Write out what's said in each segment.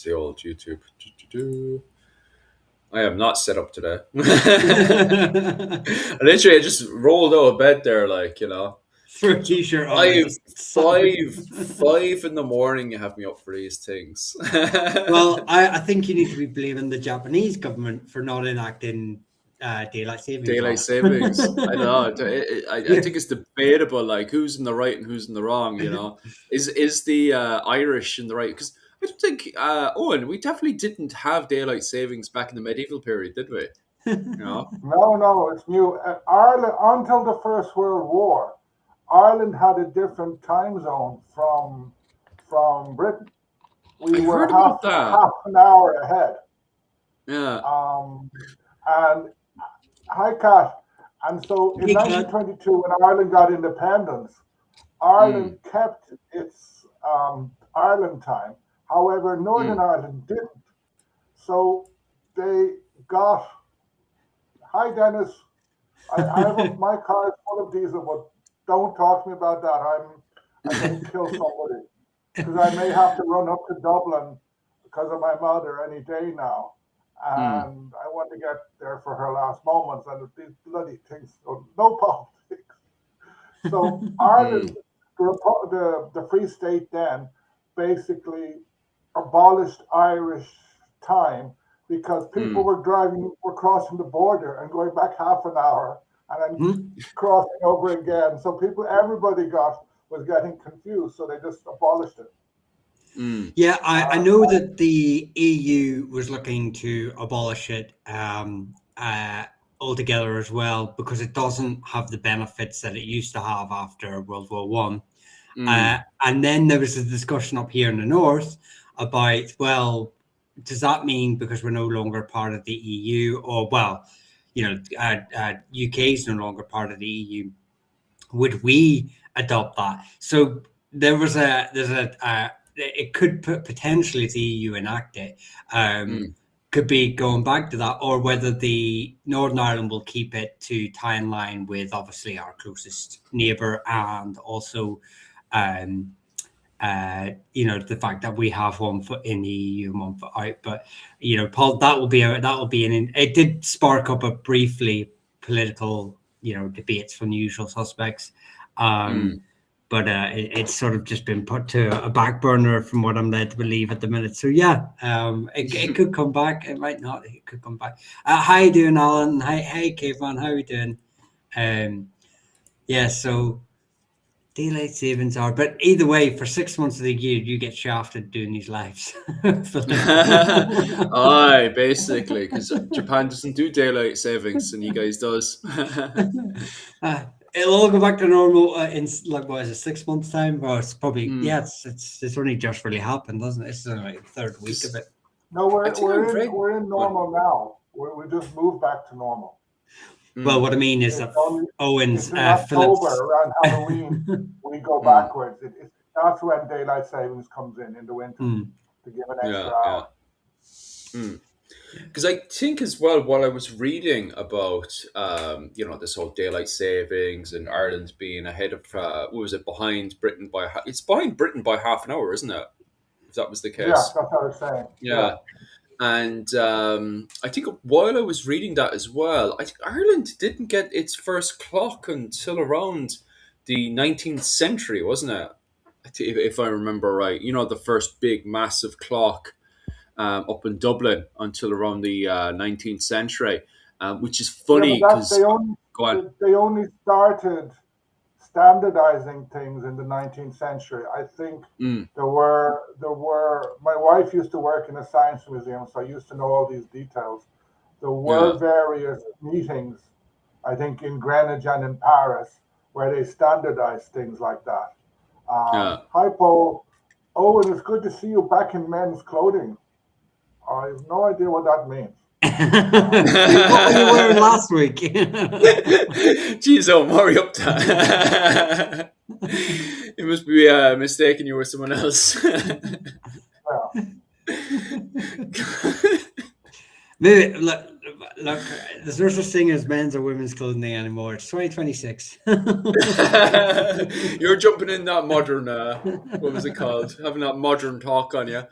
the old YouTube. I am not set up today. Literally, I just rolled out of bed there, like, Throw a t-shirt on and five, just sat down. five in the morning. You have me up for these things. Well, I think you need to be blaming the Japanese government for not enacting daylight savings Daylight laws. savings. I know. I Yeah. think it's debatable, like who's in the right and who's in the wrong. Is the Irish in the right? Because I don't think Owen, we definitely didn't have daylight savings back in the medieval period, did we? You know? No, no, it's new. Ireland, until the First World War, Ireland had a different time zone from Britain. We I were heard about that. half an hour ahead. Yeah. And hi, Kat. And so in Hey, Claude. 1922, when Ireland got independence, Ireland Mm, kept its Ireland time. However, Northern mm. Ireland didn't. So they got. Hi, Dennis. I have my car is full of diesel, but don't talk to me about that. I may kill somebody because I may have to run up to Dublin because of my mother any day now, Mm, and I want to get there for her last moments. And these bloody things, so no politics. So mm, Ireland, the Free State then basically abolished Irish time because people mm. were crossing the border and going back half an hour and then Hmm? crossing over again. So everybody was getting confused. So they just abolished it. Mm. Yeah, I Uh, know that the EU was looking to abolish it altogether as well because it doesn't have the benefits that it used to have after World War One. Mm. And then there was a discussion up here in the north about, well, does that mean because we're no longer part of the EU, or well, UK is no longer part of the EU, would we adopt that? So it could potentially, if the EU enact it, Mm. could be going back to that, or whether the Northern Ireland will keep it to tie in line with obviously our closest neighbour, and also um, the fact that we have 1 foot in the EU and 1 foot out. But Paul, it did spark up a briefly political debates from the usual suspects. Mm. But it's sort of just been put to a back burner from what I'm led to believe at the minute. So yeah, it could come back. It might not. It could come back. How you doing, Alan? Hey, Caveman. How are you doing? Yeah. So daylight savings are, but either way, for 6 months of the year, you get shafted doing these lives. Aye, basically, because Japan doesn't do daylight savings, and you guys does. It'll all go back to normal in like what is it, 6 months time? Or it's probably Mm. it's only just really happened, doesn't it? It's only like the third week of 'Cause it. no, I think I'm very we're in good. normal now. We just moved back to normal. Well, Mm. what I mean is It's that only Owen's it's in October Phillips. around Halloween we go Mm. backwards. That's when daylight savings comes in the winter Hmm. to give an extra Yeah, yeah. hour. Mm. Because I think as well, while I was reading about, this whole daylight savings and Ireland being ahead of, what was it, behind Britain by, it's behind Britain by half an hour, isn't it? If that was the Yeah, case. that's what I was saying. Yeah. Yeah. And I think while I was reading that as well, I think Ireland didn't get its first clock until around the 19th century, wasn't it? If I remember right. The first big, massive clock up in Dublin until around the 19th century, which is Yeah, but funny that because, go on. they only started standardizing things in the 19th century. I think Mm, there were my wife used to work in a science museum, so I used to know all these details. There were yeah, various meetings, I think in Greenwich and in Paris, where they standardized things like that. yeah. Hi, Paul. Oh, and it's good to see you back in men's clothing. I have no idea what that means. What were you wearing last week? Jeez, oh, hurry up that. You must be mistaken you were someone else. Yeah. Maybe Look, there's no such thing as men's or women's clothing anymore. It's 2026. You're jumping in that modern, what was it called? Having that modern talk on you.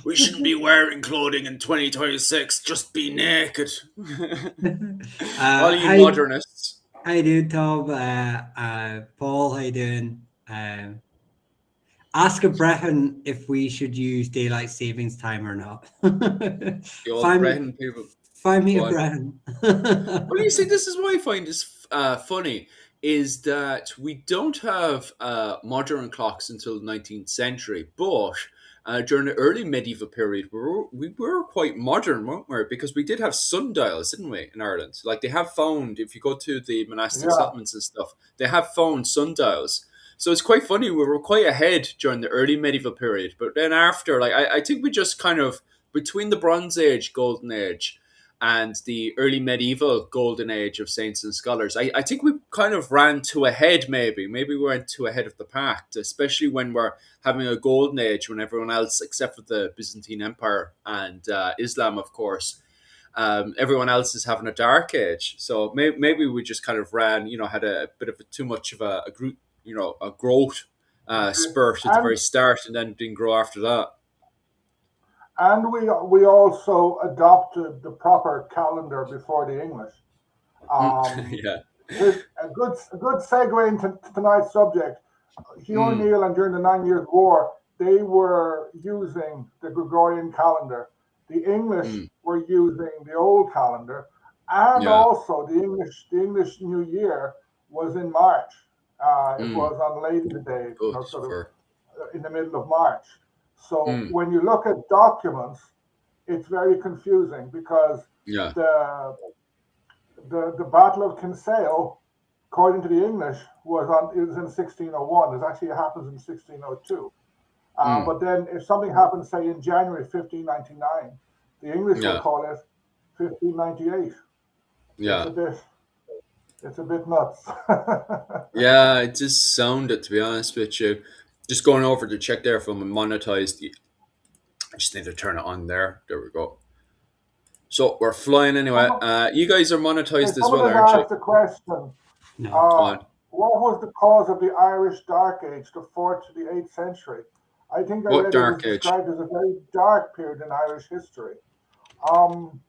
We shouldn't be wearing clothing in 2026. Just be naked. All you Hi, modernists. how you doing, Tom? Paul, how you doing? Ask a Breton if we should use daylight savings time or not. The old find me, Breton people. find me Go a on. Breton. Well, you see, this is what I find is funny is that we don't have modern clocks until the 19th century, but during the early medieval period, we were quite modern, weren't we? Because we did have sundials, didn't we, in Ireland? Like they have found, if you go to the monastic Yeah, settlements and stuff, they have found sundials. So it's quite funny. We were quite ahead during the early medieval period, but then after, like I think we just kind of between the Bronze Age, Golden Age and the early medieval golden age of saints and scholars. I think we kind of ran too ahead, maybe. Maybe we went too ahead of the pack, especially when we're having a golden age when everyone else, except for the Byzantine Empire and Islam, of course, everyone else is having a dark age. So maybe we just kind of ran, had a bit of too much of a growth spurt at the and very start and then didn't grow after that. we also adopted the proper calendar before the English. Um, Yeah. Here's a good segue into tonight's subject. Hugh Mm, O'Neill and during the 9 Years' War, they were using the Gregorian calendar. The English mm, were using the old calendar, and yeah. also the English New Year was in March. It Mm, was on Labor Day, good sort of for. in the middle of March. So Mm, when you look at documents, it's very confusing because yeah. the the Battle of Kinsale, according to the English, it was in 1601. It actually happens in 1602. Mm, But then, if something happens, say in January 1599, the English will yeah. call it 1598. It's a Yeah. bit, it's a bit nuts. Yeah. It just sounded, to be honest with you. Just going over to check there from a monetized. I just need to turn it on there. There we go. So we're flying anyway. Someone, You guys are monetized as someone well, has aren't you? asked a question. No. Go Uh, on. what was the cause of the Irish Dark Age, the 4th to the 8th century? I think I What read it was dark age? described as a very dark period in Irish history. Um,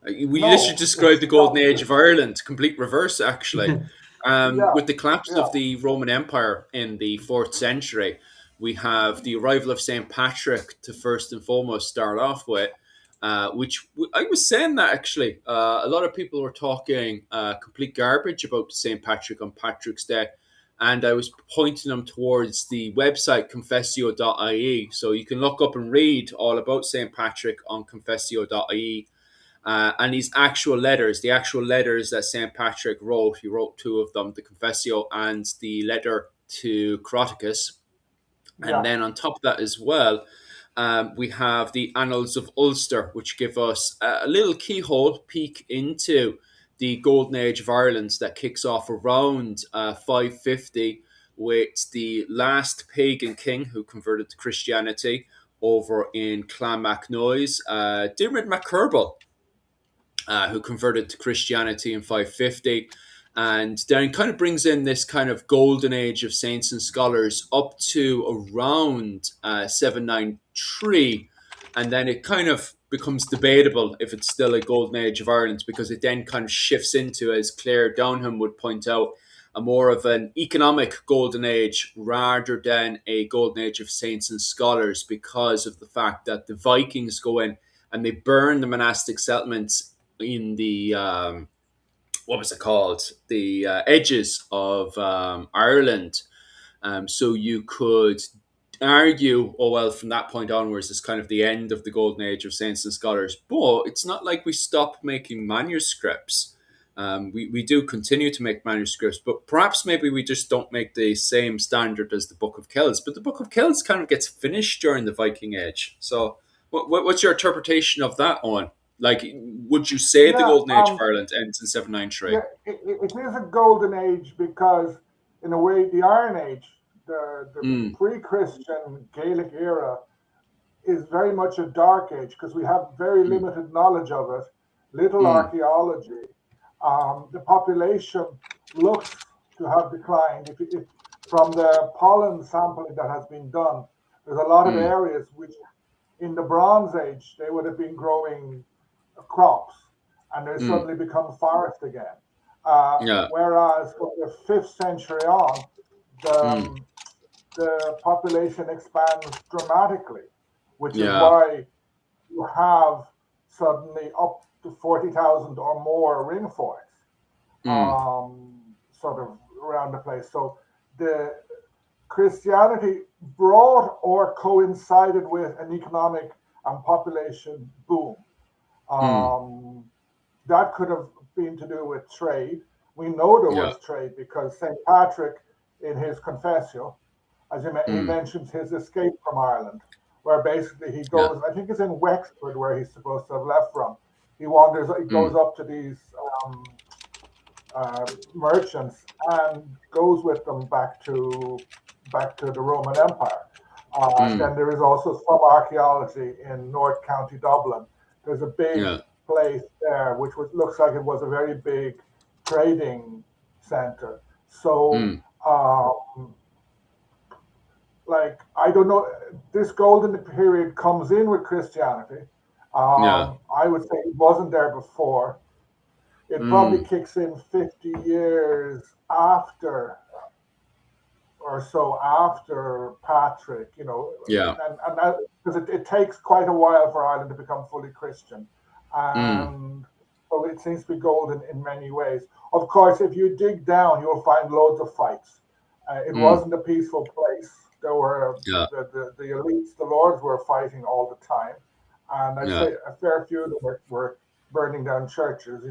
We literally no, described it's the golden not. age of Ireland, complete reverse, actually. Yeah, With the collapse yeah, of the Roman Empire in the fourth century, we have the arrival of St. Patrick to first and foremost start off with, which I was saying that actually. A lot of people were talking complete garbage about St. Patrick on Patrick's Day. And I was pointing them towards the website confessio.ie. So you can look up and read all about St. Patrick on confessio.ie and his actual letters, the actual letters that St. Patrick wrote, he wrote two of them, the Confessio and the letter to Croticus. And yeah, then on top of that as well, we have the Annals of Ulster, which give us a little keyhole peek into the Golden Age of Ireland that kicks off around 550 with the last pagan king who converted to Christianity over in Clonmacnoise, Diarmid MacCurbal, who converted to Christianity in 550. And then kind of brings in this kind of golden age of saints and scholars up to around 793. And then it kind of becomes debatable if it's still a golden age of Ireland because it then kind of shifts into, as Claire Downham would point out, a more of an economic golden age rather than a golden age of saints and scholars because of the fact that the Vikings go in and they burn the monastic settlements in the what was it called, the edges of Ireland. So you could argue, oh well, from that point onwards is kind of the end of the golden age of saints and scholars. But it's not like we stopped making manuscripts. We do continue to make manuscripts, but perhaps maybe we just don't make the same standard as the Book of Kells. But the Book of Kells kind of gets finished during the Viking Age. So, what's your interpretation of that, Owen? Like, would you say the yeah. Golden Age of Ireland ends in 793? Yeah, it is a golden age because, in a way, the Iron Age, the Mm, pre-Christian Gaelic era, is very much a dark age because we have very mm, limited knowledge of it. little Mm. archaeology, the population looks to have declined. If from the pollen sampling that has been done, there's a lot of Mm. areas which in the Bronze Age they would have been growing crops, and they Mm. suddenly become forest again. Yeah. Whereas from the 5th century on, Mm. the the population expands dramatically, which is Yeah. why you have suddenly up to 40,000 or more rainforests Mm. sort of around the place. So the Christianity brought or coincided with an economic and population boom. Mm. Um, that could have been to do with trade. We know there Yeah. was trade because St. Patrick, in his Confessio, as he Mm. mentions his escape from Ireland, where basically he Yeah. goes, I think it's in Wexford where he's supposed to have left from. He wanders, he Mm. goes up to these merchants and goes with them back to the Roman Empire. Mm. Then there is also some archaeology in North County Dublin. There's a big Yeah. place there which looks like it was a very big trading center. So, Mm. um, like I don't know, this golden period comes in with Christianity. Yeah. I would say it wasn't there before. It probably Mm. kicks in 50 years after or so after Patrick, Yeah. and that because it takes quite a while for Ireland to become fully Christian, Mm. and so it seems to be golden in many ways. Of course, if you dig down, you'll find loads of fights. It Mm. wasn't a peaceful place. There were Yeah. the elites, the lords were fighting all the time, and I'd Yeah. say a fair few of them were burning down churches,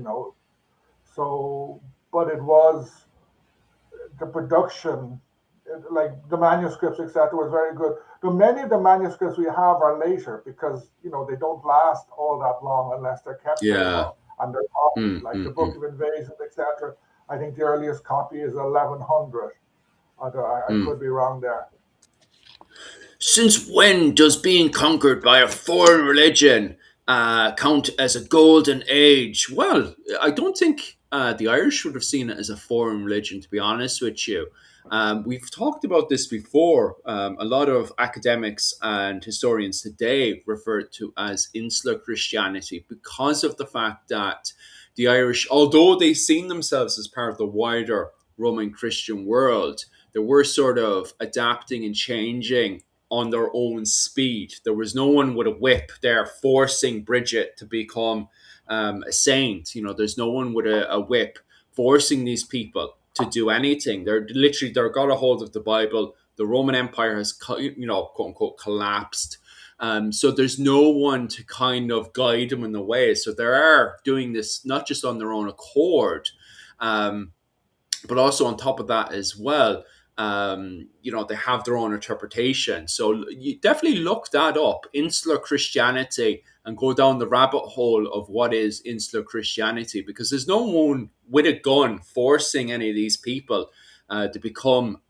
So, but it was the production, like the manuscripts, etc., was very good. But many of the manuscripts we have are later because they don't last all that long unless they're kept very Yeah. well and they're copied, Mm. like the Mm. Book Mm. of Invasions, etc. I think the earliest copy is 1100. I Mm. could be wrong there. Since when does being conquered by a foreign religion count as a golden age? Well, I don't think the Irish would have seen it as a foreign religion, to be honest with you. We've talked about this before. A lot of academics and historians today refer to as insular Christianity because of the fact that the Irish, although they seen themselves as part of the wider Roman Christian world, they were sort of adapting and changing on their own speed. There was no one with a whip there forcing Bridget to become a saint. There's no one with a whip forcing these people to do anything. They're got a hold of the Bible. The Roman Empire has, quote unquote, collapsed. So there's no one to kind of guide them in the way. So they are doing this not just on their own accord, um, but also on top of that as well, they have their own interpretation. So you definitely look that up, insular Christianity, and go down the rabbit hole of what is insular Christianity, because there's no one with a gun forcing any of these people to become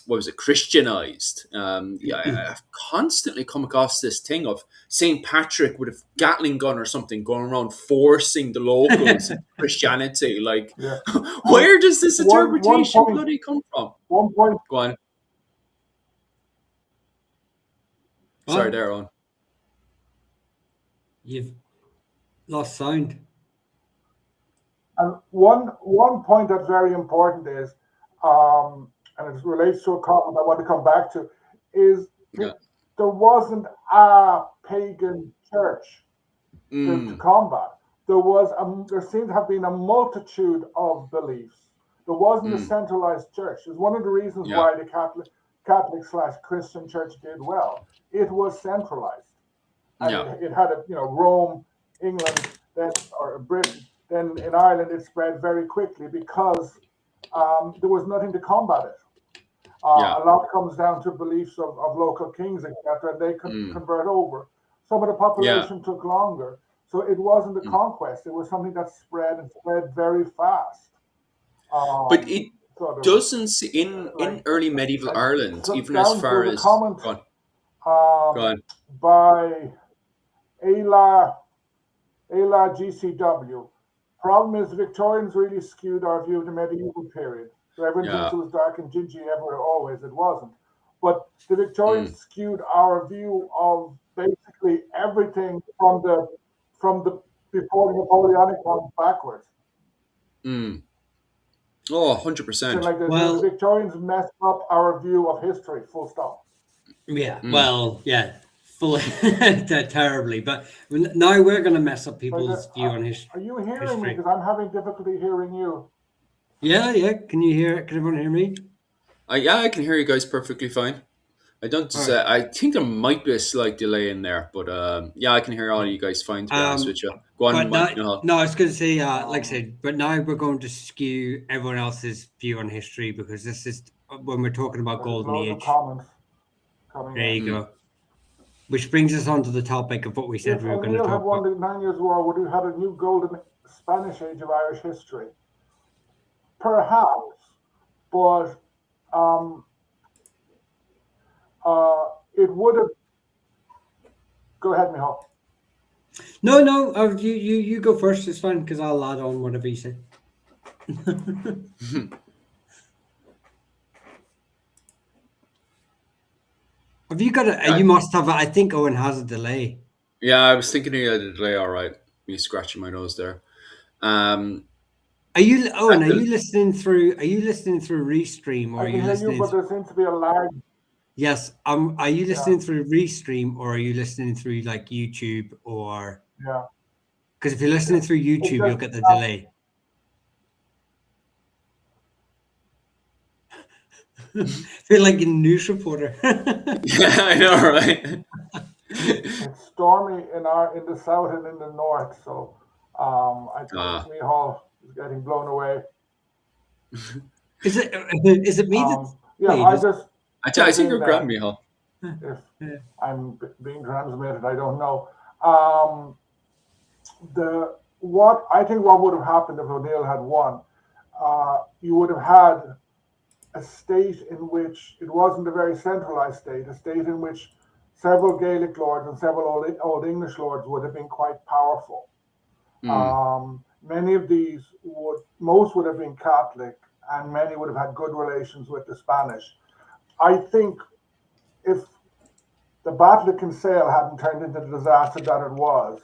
what was it, Christianized. Yeah, I've constantly come across this thing of St. Patrick with a Gatling gun or something going around forcing the locals into Christianity. Like, Yeah. And where does this one interpretation point, bloody come from? one point, Go on. Sorry, Oh, there on. you've lost sound. and one point that's very important is, and it relates to a comment I want to come back to, is Yeah. there wasn't a pagan church to Mm, combat. There seemed to have been a multitude of beliefs. There wasn't a mm, centralized church. It's one of the reasons yeah. why the Catholic/Christian Church did well. It was centralized, and Yeah. it had Rome, England, then or Britain. Then in Ireland, it spread very quickly because there was nothing to combat it. Yeah. A lot comes down to beliefs of local kings, etc., and they could Mm, convert over. Some of the yeah. population took longer. So it wasn't a Mm. conquest, it was something that spread and spread very fast. But Um, it sort of doesn't in like, early medieval like Ireland, so even as down, there far was a as comment go on, go um, on. by Ayla, Ayla GCW. Problem is, the Victorians really skewed our view of the medieval period. So everyone thinks Yeah. it was dark and dingy everywhere, always. It wasn't. But the Victorians Mm. skewed our view of basically everything from the before the Napoleonic times backwards. Mm. Oh, So 100%. like the Well, Victorians messed up our view of history, full stop. yeah. Mm. Well, yeah. Fully terribly, but now we're going to mess up Like, people's view on are you hearing me? history. Because I'm having difficulty hearing you. Yeah, yeah. Can you hear? Can everyone hear me? Yeah, I can hear you guys perfectly fine. I don't. All right. I think there might be a slight delay in there, but yeah, I can hear all Yeah. you guys fine. To be honest with you, go on, But now, Nihal. no, I was going to say, like I Um, said, but now we're going to skew everyone else's view on history because this is when we're talking about there's golden loads of age. comments coming There in. you Mm. go. Which brings us on to the topic of what we said If we were going to O'Neill had talk won about. the 9 Years' War, would we have had a new golden Spanish age of Irish history? Perhaps, but um, it would have. Go ahead, Michal. No, no, you go first. It's fine because I'll add on whatever you say. Have you got a? Yeah, You must have. I think Owen has a delay. yeah, I was thinking you had a delay. All right, me scratching my nose there. Um, Are you Owen? Are I you listening through? Are you listening through Restream or I are can you hear you, listening? but there seems to be a lag. Yes. Are you Yeah, listening through Restream or are you listening through like YouTube or? yeah. Because if you're listening through It YouTube, you'll just get the delay. Feel like a news reporter. yeah, I know, right? it's stormy in the south and in the north, so I think Ah, Michal is getting blown away. Is it? Is it me that's Yeah, delayed? I just I chip think in you're grand, there Mihal. if Yeah. I'm being transmitted. I don't know. Um, the what I think what would have happened if O'Neill had won, you would have had a state in which it wasn't a very centralized state, a state in which several Gaelic lords and several old English lords would have been quite powerful. Mm. Many of these most would have been Catholic, and many would have had good relations with the Spanish. I think if the Battle of Kinsale hadn't turned into the disaster that it was,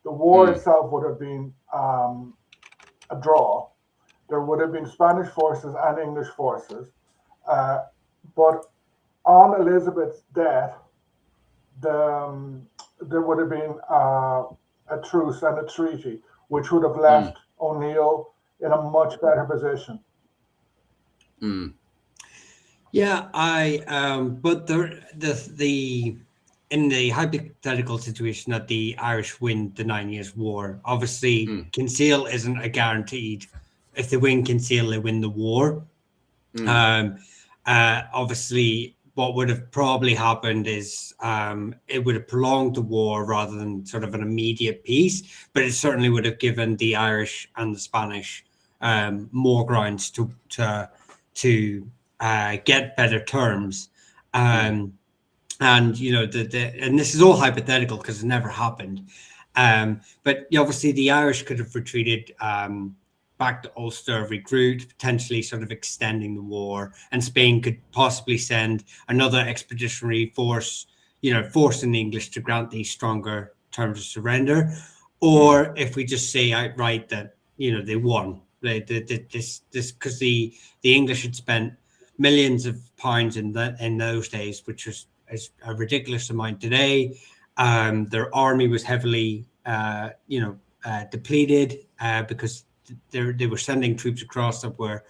the war Mm. itself would have been a draw. There would have been Spanish forces and English forces. Uh, but on Elizabeth's death, there would have been a truce and a treaty, which would have Mm. left O'Neill in a much better position. Mm. Yeah, but the in the hypothetical situation that the Irish win the 9 Years' War, obviously Mm. Kinsale isn't a guaranteed. If they win Kinsale, they win the war. Mm. Um, obviously, what would have probably happened is it would have prolonged the war rather than sort of an immediate peace, but it certainly would have given the Irish and the Spanish more grounds to get better terms. Mm. And you know and this is all hypothetical because it never happened. But obviously the Irish could have retreated back to Ulster, regroup, potentially sort of extending the war, and Spain could possibly send another expeditionary force, forcing the English to grant these stronger terms of surrender. Mm. Or if we just say outright that they won, this because the English had spent millions of pounds in those days, which was is a ridiculous amount today. Their army was heavily, depleted because they were sending troops across that were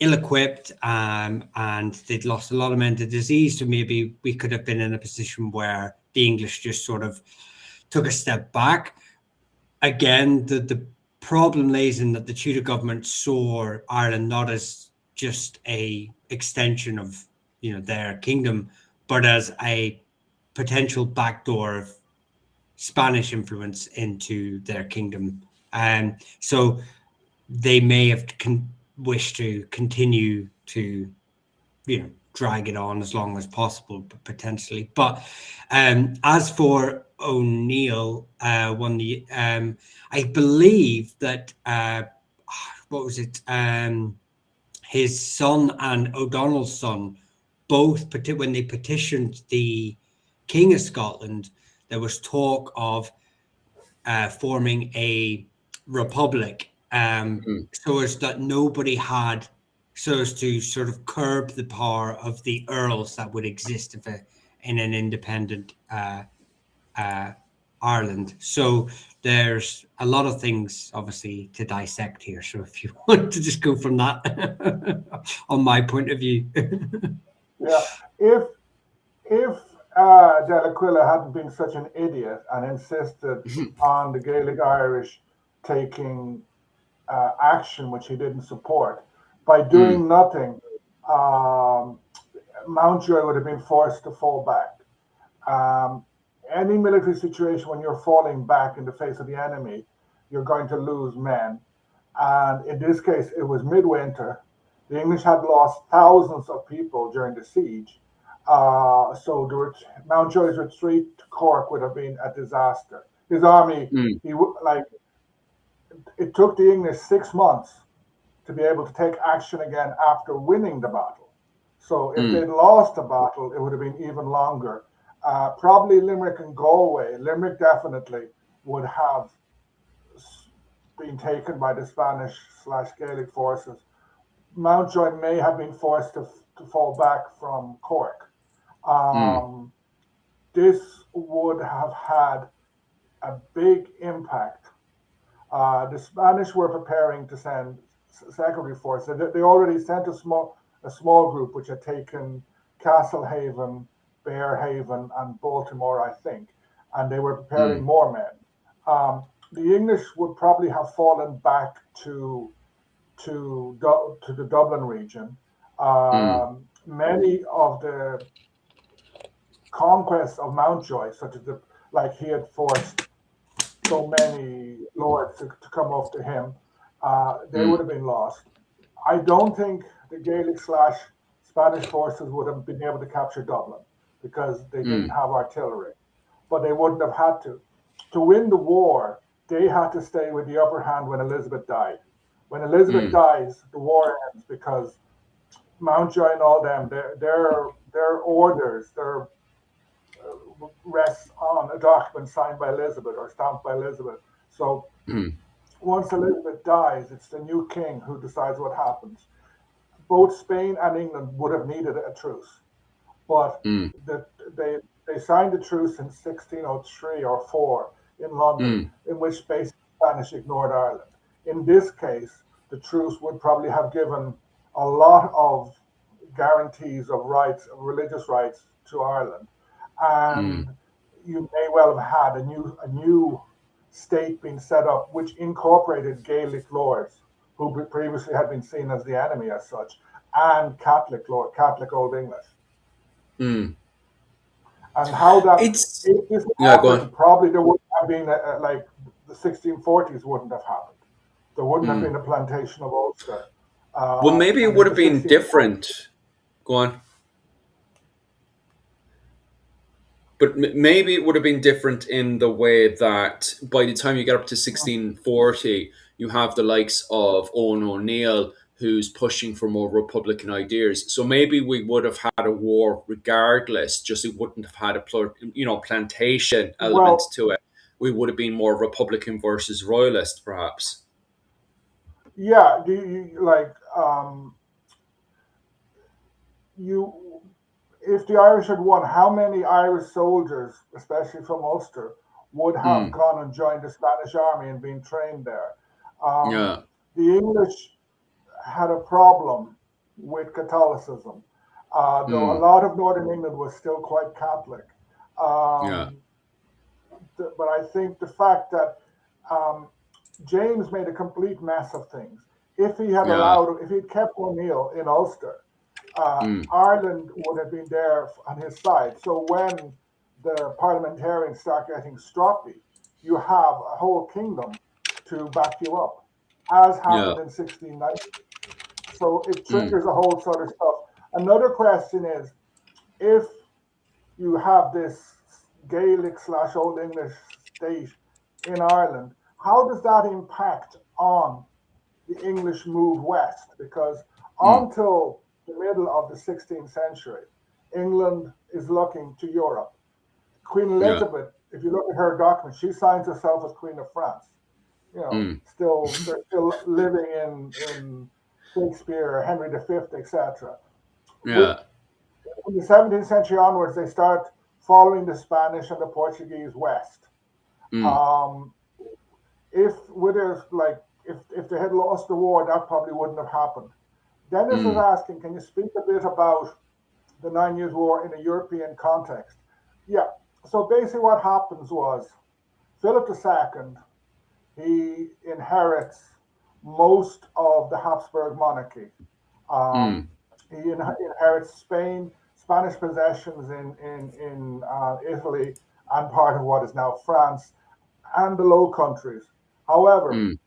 ill-equipped, and they'd lost a lot of men to disease. So maybe we could have been in a position where the English just sort of took a step back. Again, the problem lays in that the Tudor government saw Ireland not as just a extension of their kingdom, but as a potential backdoor of Spanish influence into their kingdom. So they may have wished to continue to, drag it on as long as possible, potentially. But as for O'Neill, I believe that what was it? His son and O'Donnell's son both, when they petitioned the King of Scotland, there was talk of forming a republic, so as that nobody had, so as to sort of curb the power of the earls that would exist in an independent Ireland. So there's a lot of things, obviously, to dissect here. So if you want to just go from that, on my point of view. Yeah, if Delaquila hadn't been such an idiot and insisted on the Gaelic Irish taking action which he didn't support, by doing nothing, Mountjoy would have been forced to fall back. Any military situation, when you're falling back in the face of the enemy, you're going to lose men. And in this case, it was midwinter. The English had lost thousands of people during the siege. So Mountjoy's retreat to Cork would have been a disaster. His army, it took the English 6 months to be able to take action again after winning the battle. So if they'd lost the battle, it would have been even longer. Probably Limerick and Galway. Limerick definitely would have been taken by the Spanish/Gaelic forces. Mountjoy may have been forced to fall back from Cork. This would have had a big impact. The Spanish were preparing to send secondary forces. They already sent a small group which had taken Castlehaven, Bearhaven, and Baltimore, I think, and they were preparing more men. The English would probably have fallen back to the Dublin region. Many of the conquests of Mountjoy, such as he had forced so many lords to come up to him, they would have been lost. I don't think the Gaelic/Spanish forces would have been able to capture Dublin because they didn't have artillery, but they wouldn't have had to. To win the war, they had to stay with the upper hand when Elizabeth died. When Elizabeth dies, the war ends because Mountjoy and all them, their orders, their rests on a document signed by Elizabeth or stamped by Elizabeth. So once Elizabeth dies, it's the new king who decides what happens. Both Spain and England would have needed a truce, but they signed a truce in 1603 or 4 in London, in which basically the Spanish ignored Ireland. In this case, the truce would probably have given a lot of guarantees of rights, of religious rights to Ireland, and you may well have had a new state being set up which incorporated Gaelic lords who previously had been seen as the enemy as such, and Catholic Old English. And how that if this happened, probably there wouldn't have been like the 1640s wouldn't have happened. There wouldn't have been a plantation of Ulster. Well, maybe it would have been different. Go on. But maybe it would have been different in the way that by the time you get up to 1640, you have the likes of Owen O'Neill, who's pushing for more Republican ideas. So maybe we would have had a war regardless, just it wouldn't have had a plantation element to it. We would have been more Republican versus Royalist, perhaps. Yeah, if the Irish had won, how many Irish soldiers, especially from Ulster, would have gone and joined the Spanish army and been trained there? The English had a problem with Catholicism, though a lot of Northern England was still quite Catholic. But I think the fact that James made a complete mess of things. If he had if he'd kept O'Neill in Ulster, Ireland would have been there on his side. So when the parliamentarians start getting stroppy, you have a whole kingdom to back you up, as happened in 1690. So it triggers a whole sort of stuff. Another question is, if you have this Gaelic / Old English state in Ireland, how does that impact on the English move west? Because Mm. until the middle of the 16th century, England is looking to Europe. Queen Yeah. Elizabeth, if you look at her document, she signs herself as Queen of France. Mm. Still they're still living in Shakespeare, Henry V, etc. With Yeah. From the 17th century onwards, they start following the Spanish and the Portuguese west. Mm. Um, if with like if they had lost the war, that probably wouldn't have happened. Dennis is Mm. asking, can you speak a bit about the 9 Years' War in a European context? Yeah. So basically, what happens was Philip II, he inherits most of the Habsburg monarchy. Um, Mm. he inherits Spanish possessions in Italy, and part of what is now France, and the Low Countries. However, Mm.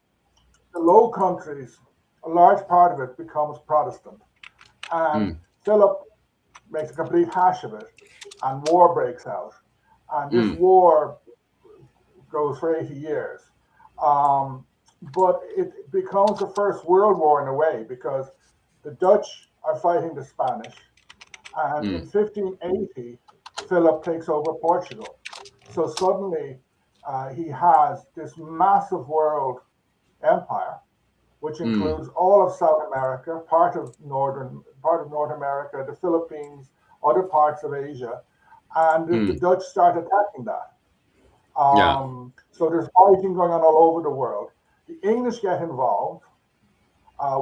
the Low Countries, a large part of it becomes Protestant, and Mm. Philip makes a complete hash of it, and war breaks out. And this Mm. war goes for 80 years. Um, but it becomes the First World War in a way, because the Dutch are fighting the Spanish. And Mm. in 1580, Philip takes over Portugal. So suddenly he has this massive world empire, which Mm. includes all of South America, part of North America, the Philippines, other parts of Asia, and the Mm. Dutch start attacking that. Yeah. So there's fighting going on all over the world. The English get involved,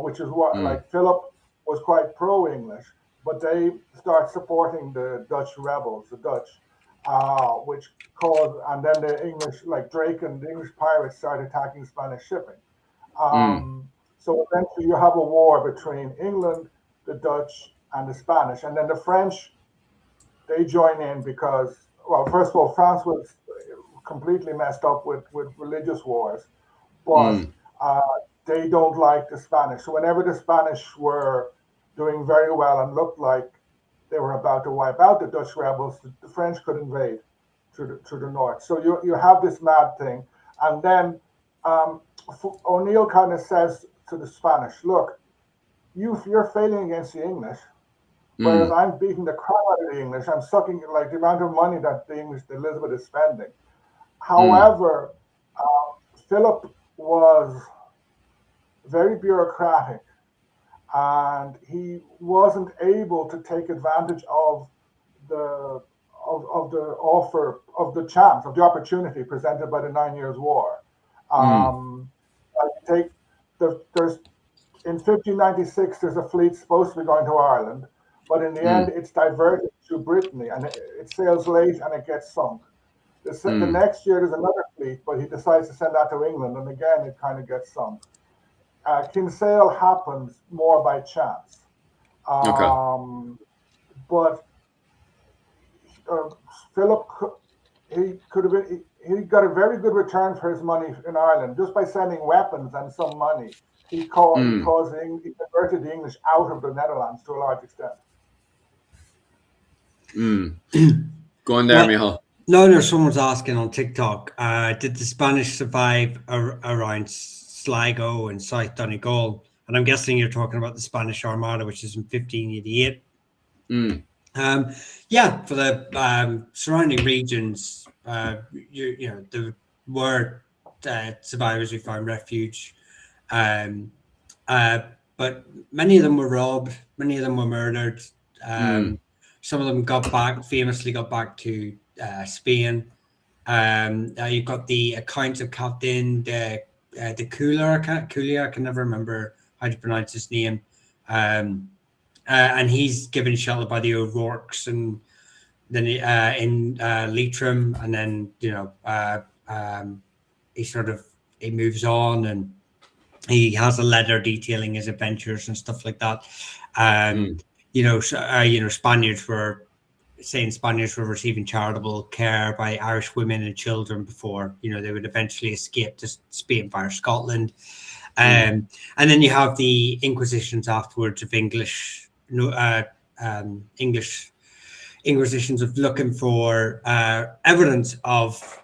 which is what, Mm. like, Philip was quite pro-English, but they start supporting the Dutch rebels, the Dutch, which caused, and then the English, like Drake and the English pirates, start attacking Spanish shipping. Mm. So eventually you have a war between England, the Dutch, and the Spanish, and then the French, they join in because, well, first of all, France was completely messed up with religious wars, but Mm. uh, they don't like the Spanish. So whenever the Spanish were doing very well and looked like they were about to wipe out the Dutch rebels, the French could invade through the north. So you have this mad thing, and then um, O'Neill kind of says to the Spanish, "Look, you're failing against the English." Whereas Mm. I'm beating the crap out of the English. I'm sucking like the amount of money that the English, that Elizabeth is spending. Mm. However, Philip was very bureaucratic, and he wasn't able to take advantage of the the offer, of the chance, of the opportunity presented by the 9 Years' War. Mm. I take there's in 1596 there's a fleet supposed to be going to Ireland, but in the end Mm. it's diverted to Brittany, and it sails late and it gets sunk. The Mm. next year there's another fleet, but he decides to send that to England, and again it kind of gets sunk. Kinsale happens more by chance, Okay. um, but uh, Philip, he could have been, he got a very good return for his money in Ireland just by sending weapons and some money. Mm. He converted the English out of the Netherlands to a large extent. Mm. Go on there, Well, Michal. no, there's someone's asking on TikTok, did the Spanish survive around Sligo and South Donegal? And I'm guessing you're talking about the Spanish Armada, which is in 1588. Mm. Yeah, for the surrounding regions, you know, there were survivors who found refuge, um, uh, but many of them were robbed, many of them were murdered. Mm. Um, some of them famously got back to Spain. You've got the accounts of Captain the Cooler. I can never remember how to pronounce his name. And he's given shelter by the O'Rourke's, and then in Leitrim, and then he sort of he moves on, and he has a letter detailing his adventures and stuff like that. Um, Mm. Spaniards were saying Spaniards were receiving charitable care by Irish women and children before they would eventually escape to Spain via Scotland. Mm. And then you have the Inquisitions afterwards of English English Inquisitions of looking for evidence of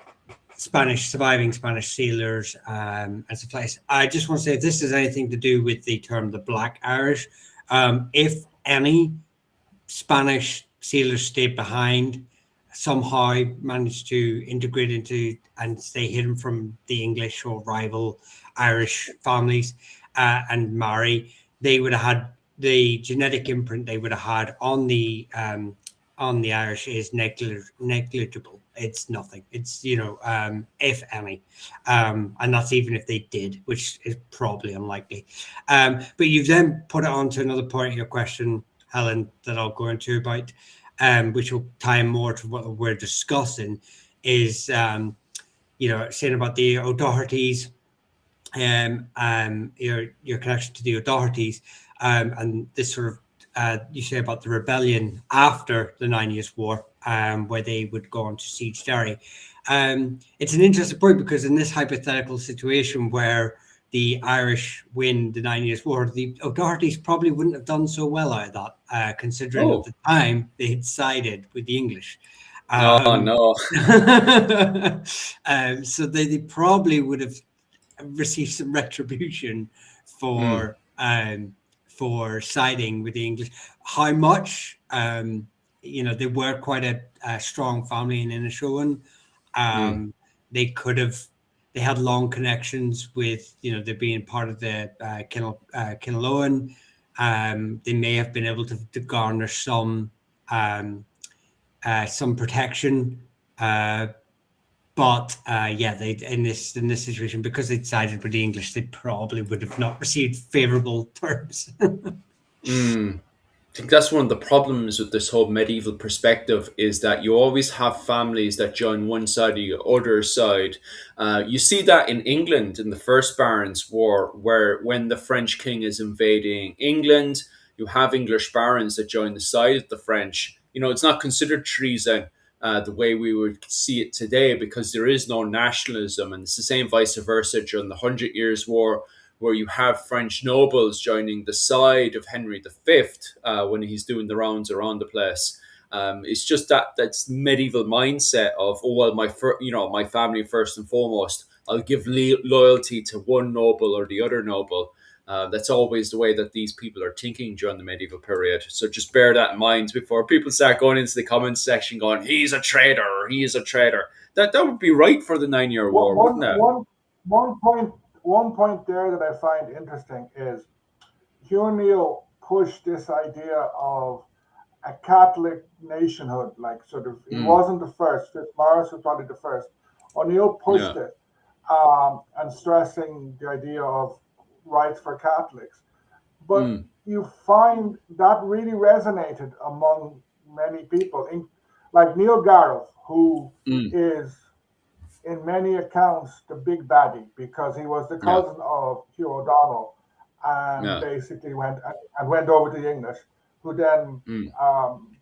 surviving Spanish sailors and supplies. I just want to say, if this has anything to do with the term the Black Irish, if any Spanish sailors stayed behind, somehow managed to integrate into and stay hidden from the English or rival Irish families and marry, they would have had the genetic imprint they would have had on the Irish is negligible. It's nothing. It's, if any. And that's even if they did, which is probably unlikely. But you've then put it on to another point of your question, Helen, that I'll go into about, which will tie more to what we're discussing, is, saying about the O'Dohertys, your connection to the O'Dohertys, and this sort of, you say about the rebellion after the 9 Years' War, where they would go on to siege Derry. It's an interesting point because in this hypothetical situation where the Irish win the 9 Years' War, the O'Dohertys probably wouldn't have done so well out of that, considering at Oh, the time they had sided with the English. oh no. So they probably would have received some retribution Mm, for siding with the English. How much? They were quite a strong family in Inishowen. mm, They could have. They had long connections with, they being part of the Kinloan. They may have been able to garner some protection. But yeah, they in this situation, because they'd sided with the English, they probably would have not received favourable terms. mm. I think that's one of the problems with this whole medieval perspective is that you always have families that join one side or the other side. You see that in England in the First Barons' War, where when the French king is invading England, you have English barons that join the side of the French. It's not considered treason the way we would see it today because there is no nationalism, and it's the same vice versa during the Hundred Years' War where you have French nobles joining the side of Henry V when he's doing the rounds around the place. It's just that's medieval mindset of, oh well, my family first and foremost. I'll give loyalty to one noble or the other noble. That's always the way that these people are thinking during the medieval period. So just bear that in mind before people start going into the comments section going, "He's a traitor," or "He is a traitor." That would be right for the 9 Year One, War, one, wouldn't it? one, one point there that I find interesting is Hugh O'Neill pushed this idea of a Catholic nationhood, like sort of, he Mm, wasn't the first. Fitzmaurice was probably the first. O'Neill pushed yeah. it, and stressing the idea of rights for Catholics. But Mm, you find that really resonated among many people, like Neil Gareth, who mm, is in many accounts the big baddie because he was the yeah. cousin of Hugh O'Donnell and Yeah. basically went over to the English, who then Mm, um,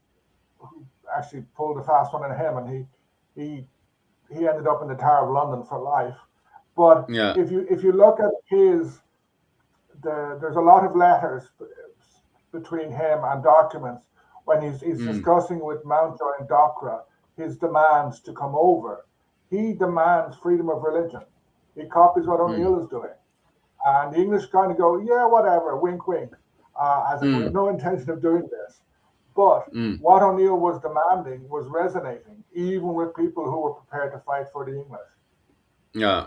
who actually pulled a fast one on him, and he he ended up in the Tower of London for life. But yeah. if you look at there's a lot of letters between him and documents when he's Mm, discussing with Mountjoy and Dockwra his demands to come over. He demands freedom of religion. He copies what mm, O'Neill is doing. And the English kind of go, yeah, whatever, wink, wink, as if we have mm, no intention of doing this. But mm. what O'Neill was demanding was resonating, even with people who were prepared to fight for the English. Yeah.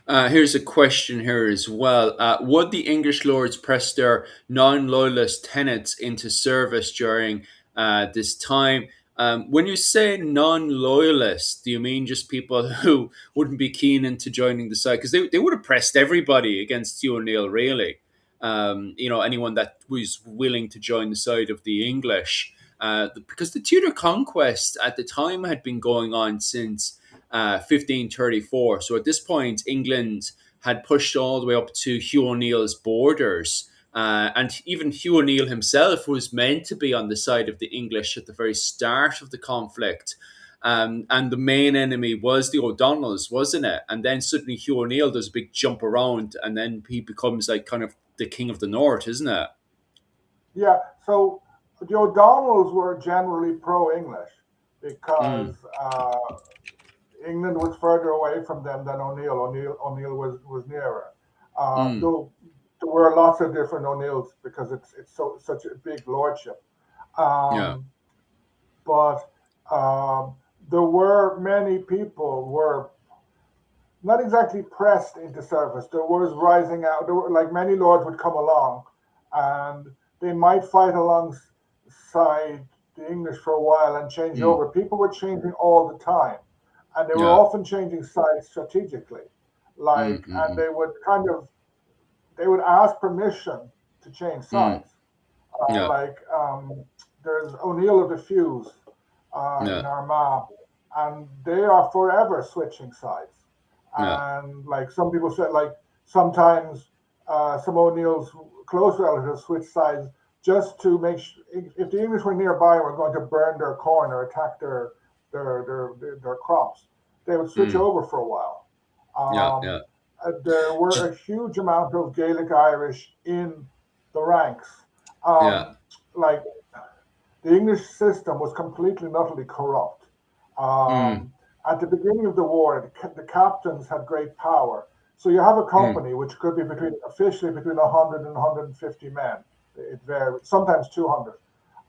Here's a question here as well. Would the English lords press their non-loyalist tenants into service during this time? When you say non-loyalist, do you mean just people who wouldn't be keen into joining the side? Because they would have pressed everybody against Hugh O'Neill, really. Anyone that was willing to join the side of the English. Because the Tudor conquest at the time had been going on since 1534. So at this point, England had pushed all the way up to Hugh O'Neill's borders. And even Hugh O'Neill himself was meant to be on the side of the English at the very start of the conflict. And the main enemy was the O'Donnells, wasn't it? And then suddenly Hugh O'Neill does a big jump around, and then he becomes like kind of the king of the North, isn't it? Yeah, so the O'Donnells were generally pro-English because Mm, England was further away from them than O'Neill. O'Neill was nearer. mm, Though there were lots of different O'Neills because it's such a big lordship. yeah. Um, but there were many people were not exactly pressed into service. There was rising out. There were, like many lords would come along, and they might fight alongside the English for a while and change Mm, over. People were changing all the time, and they were yeah. often changing sides strategically. Mm, And mm, they would they would ask permission to change mm, sides. yeah. There's O'Neill of the Fuse in Yeah. Armagh, and they are forever switching sides. Yeah. And like some people said, like sometimes some O'Neill's close relatives switch sides just to make sure if the English were nearby and were going to burn their corn or attack their crops, they would switch Mm, over for a while. yeah. Yeah. There were a huge amount of Gaelic Irish in the ranks. Yeah. Um, like the English system was completely and utterly corrupt. Mm, At the beginning of the war, the captains had great power. So you have a mm, company which could be officially between 100 and 150 men. It varied, sometimes 200.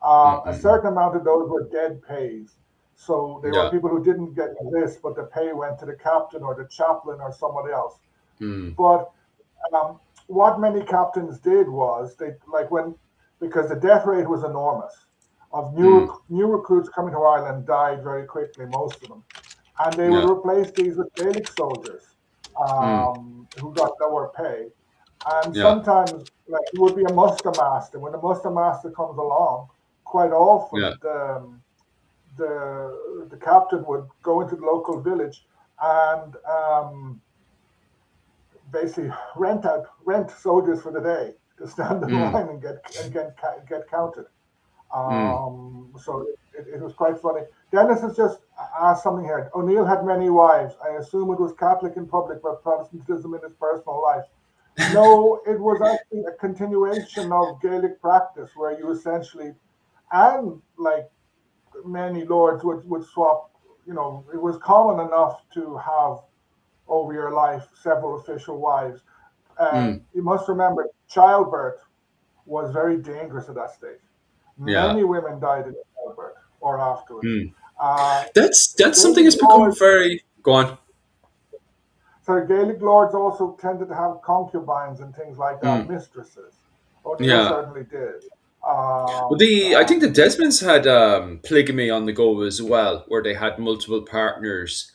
mm, A mm, certain amount of those were dead pays. So they were yeah. people who didn't get this, but the pay went to the captain or the chaplain or somebody else. Mm, But um, what many captains did was they like when because the death rate was enormous of mm, new recruits coming to Ireland died very quickly, most of them, and they would yeah. replace these with Gaelic soldiers Mm, who got lower pay. And yeah. sometimes, like it would be a muster master. When the muster master comes along, quite Yeah. often the captain would go into the local village and basically rent soldiers for the day to stand in Mm, line and get counted. mm, So it was quite funny. Dennis has just asked something here. O'Neill had many wives. I assume it was Catholic in public, but Protestantism in his personal life. No, it was actually a continuation of Gaelic practice where you essentially, and like many lords would swap, it was common enough to have over your life several official wives. mm, You must remember, childbirth was very dangerous at that stage. yeah. Many women died in childbirth or afterwards. Mm. Uh, That's something Gaelic that's become lords, very. Go on. Gaelic lords also tended to have concubines and things like that, Mm, mistresses. O'Neill yeah. certainly did. Well, Um, the I think the um, Desmonds had polygamy on the go as well, where they had multiple partners.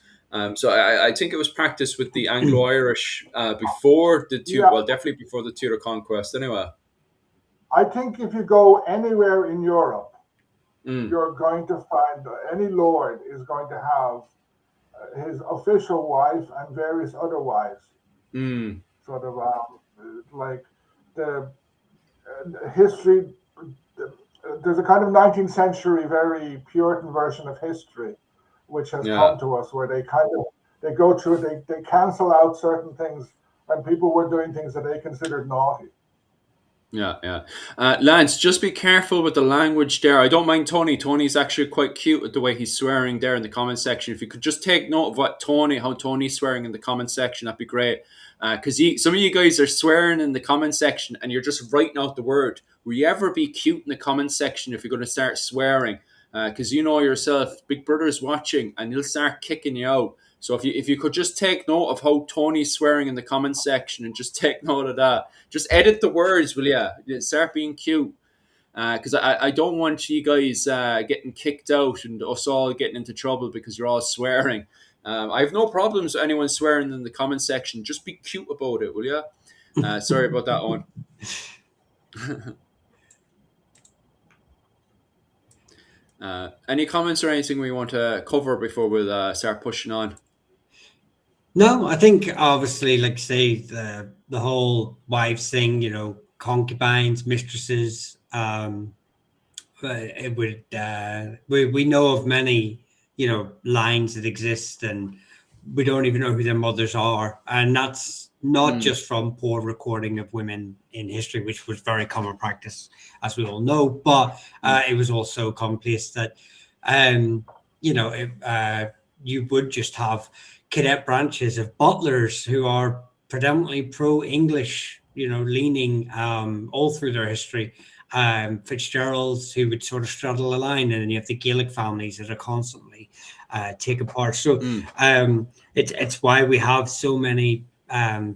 So I think it was practiced with the Anglo-Irish before the two. yeah, Well, definitely before the Tudor conquest. Anyway. I think if you go anywhere in Europe, Mm, you're going to find any lord is going to have his official wife and various other wives. mm, Sort of like the history. There's a kind of 19th century, very Puritan version of history, which has yeah. come to us, where they go through they cancel out certain things when people were doing things that they considered naughty. Yeah, yeah. Lance, just be careful with the language there. I don't mind Tony. Tony's actually quite cute with the way he's swearing there in the comment section. If you could just take note of how Tony's swearing in the comment section, that'd be great. Because some of you guys are swearing in the comment section and you're just writing out the word. Will you ever be cute in the comment section if you're going to start swearing? Because you know yourself, Big Brother's watching and he'll start kicking you out. So if you could just take note of how Tony's swearing in the comment section and just take note of that. Just edit the words, will ya? Start being cute. Because I don't want you guys getting kicked out and us all getting into trouble because you're all swearing. I have no problems with anyone swearing in the comment section. Just be cute about it, will ya? Sorry about that one. Any comments or anything we want to cover before we start pushing on? No, I think obviously, like say the whole wives thing, concubines, mistresses. It would we know of many lines that exist, and we don't even know who their mothers are, and that's not Mm, just from poor recording of women in history, which was very common practice, as we all know, but mm, it was also commonplace that, um, you know, you would just have cadet branches of butlers who are predominantly pro-English, leaning all through their history. Fitzgeralds who would sort of straddle the line, and then you have the Gaelic families that are constantly taken part. So mm, it's why we have so many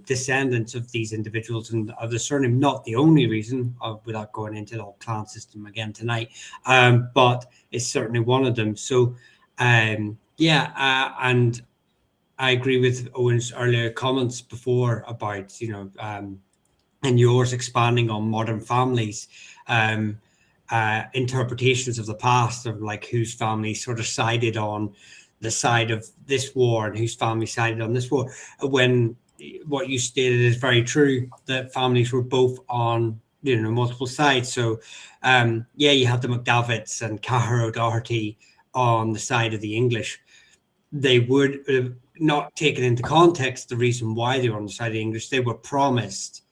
descendants of these individuals and of the surname. Not the only reason, without going into the whole clan system again tonight, but it's certainly one of them. So, yeah, and I agree with Owen's earlier comments before about, and yours expanding on modern families, um, interpretations of the past of like whose family sort of sided on the side of this war and whose family sided on this war. When what you stated is very true, that families were both on multiple sides. So, yeah, you had the McDavids and Cahir O'Doherty on the side of the English. They would not taken into context the reason why they were on the side of the English. They were promised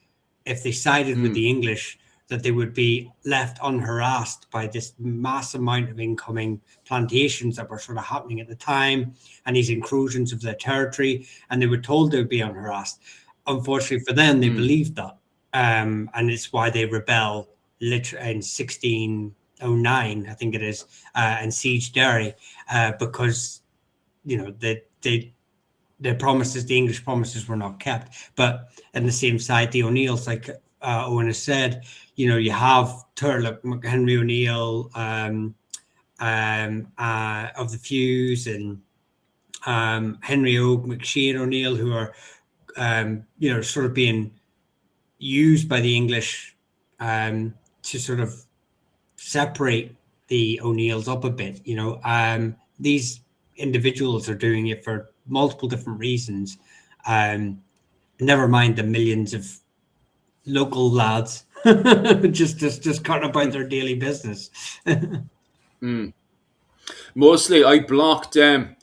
if they sided with mm, the English, that they would be left unharassed by this mass amount of incoming plantations that were sort of happening at the time and these incursions of their territory. And they were told they would be unharassed. Unfortunately for them, they mm, believed that. And it's why they rebel literally in 1609, I think it is, and siege Derry, because, the promises, the English promises, were not kept. But in the same side, the O'Neills, like Owen has said, you have Turlough, Henry O'Neill, of the Fews, and Henry Oak, McShane O'Neill, who are, sort of being used by the English to sort of separate the O'Neills up a bit. These individuals are doing it for multiple different reasons. Never mind the millions of local lads just cutting about mm, their daily business. mm. Mostly, I blocked them.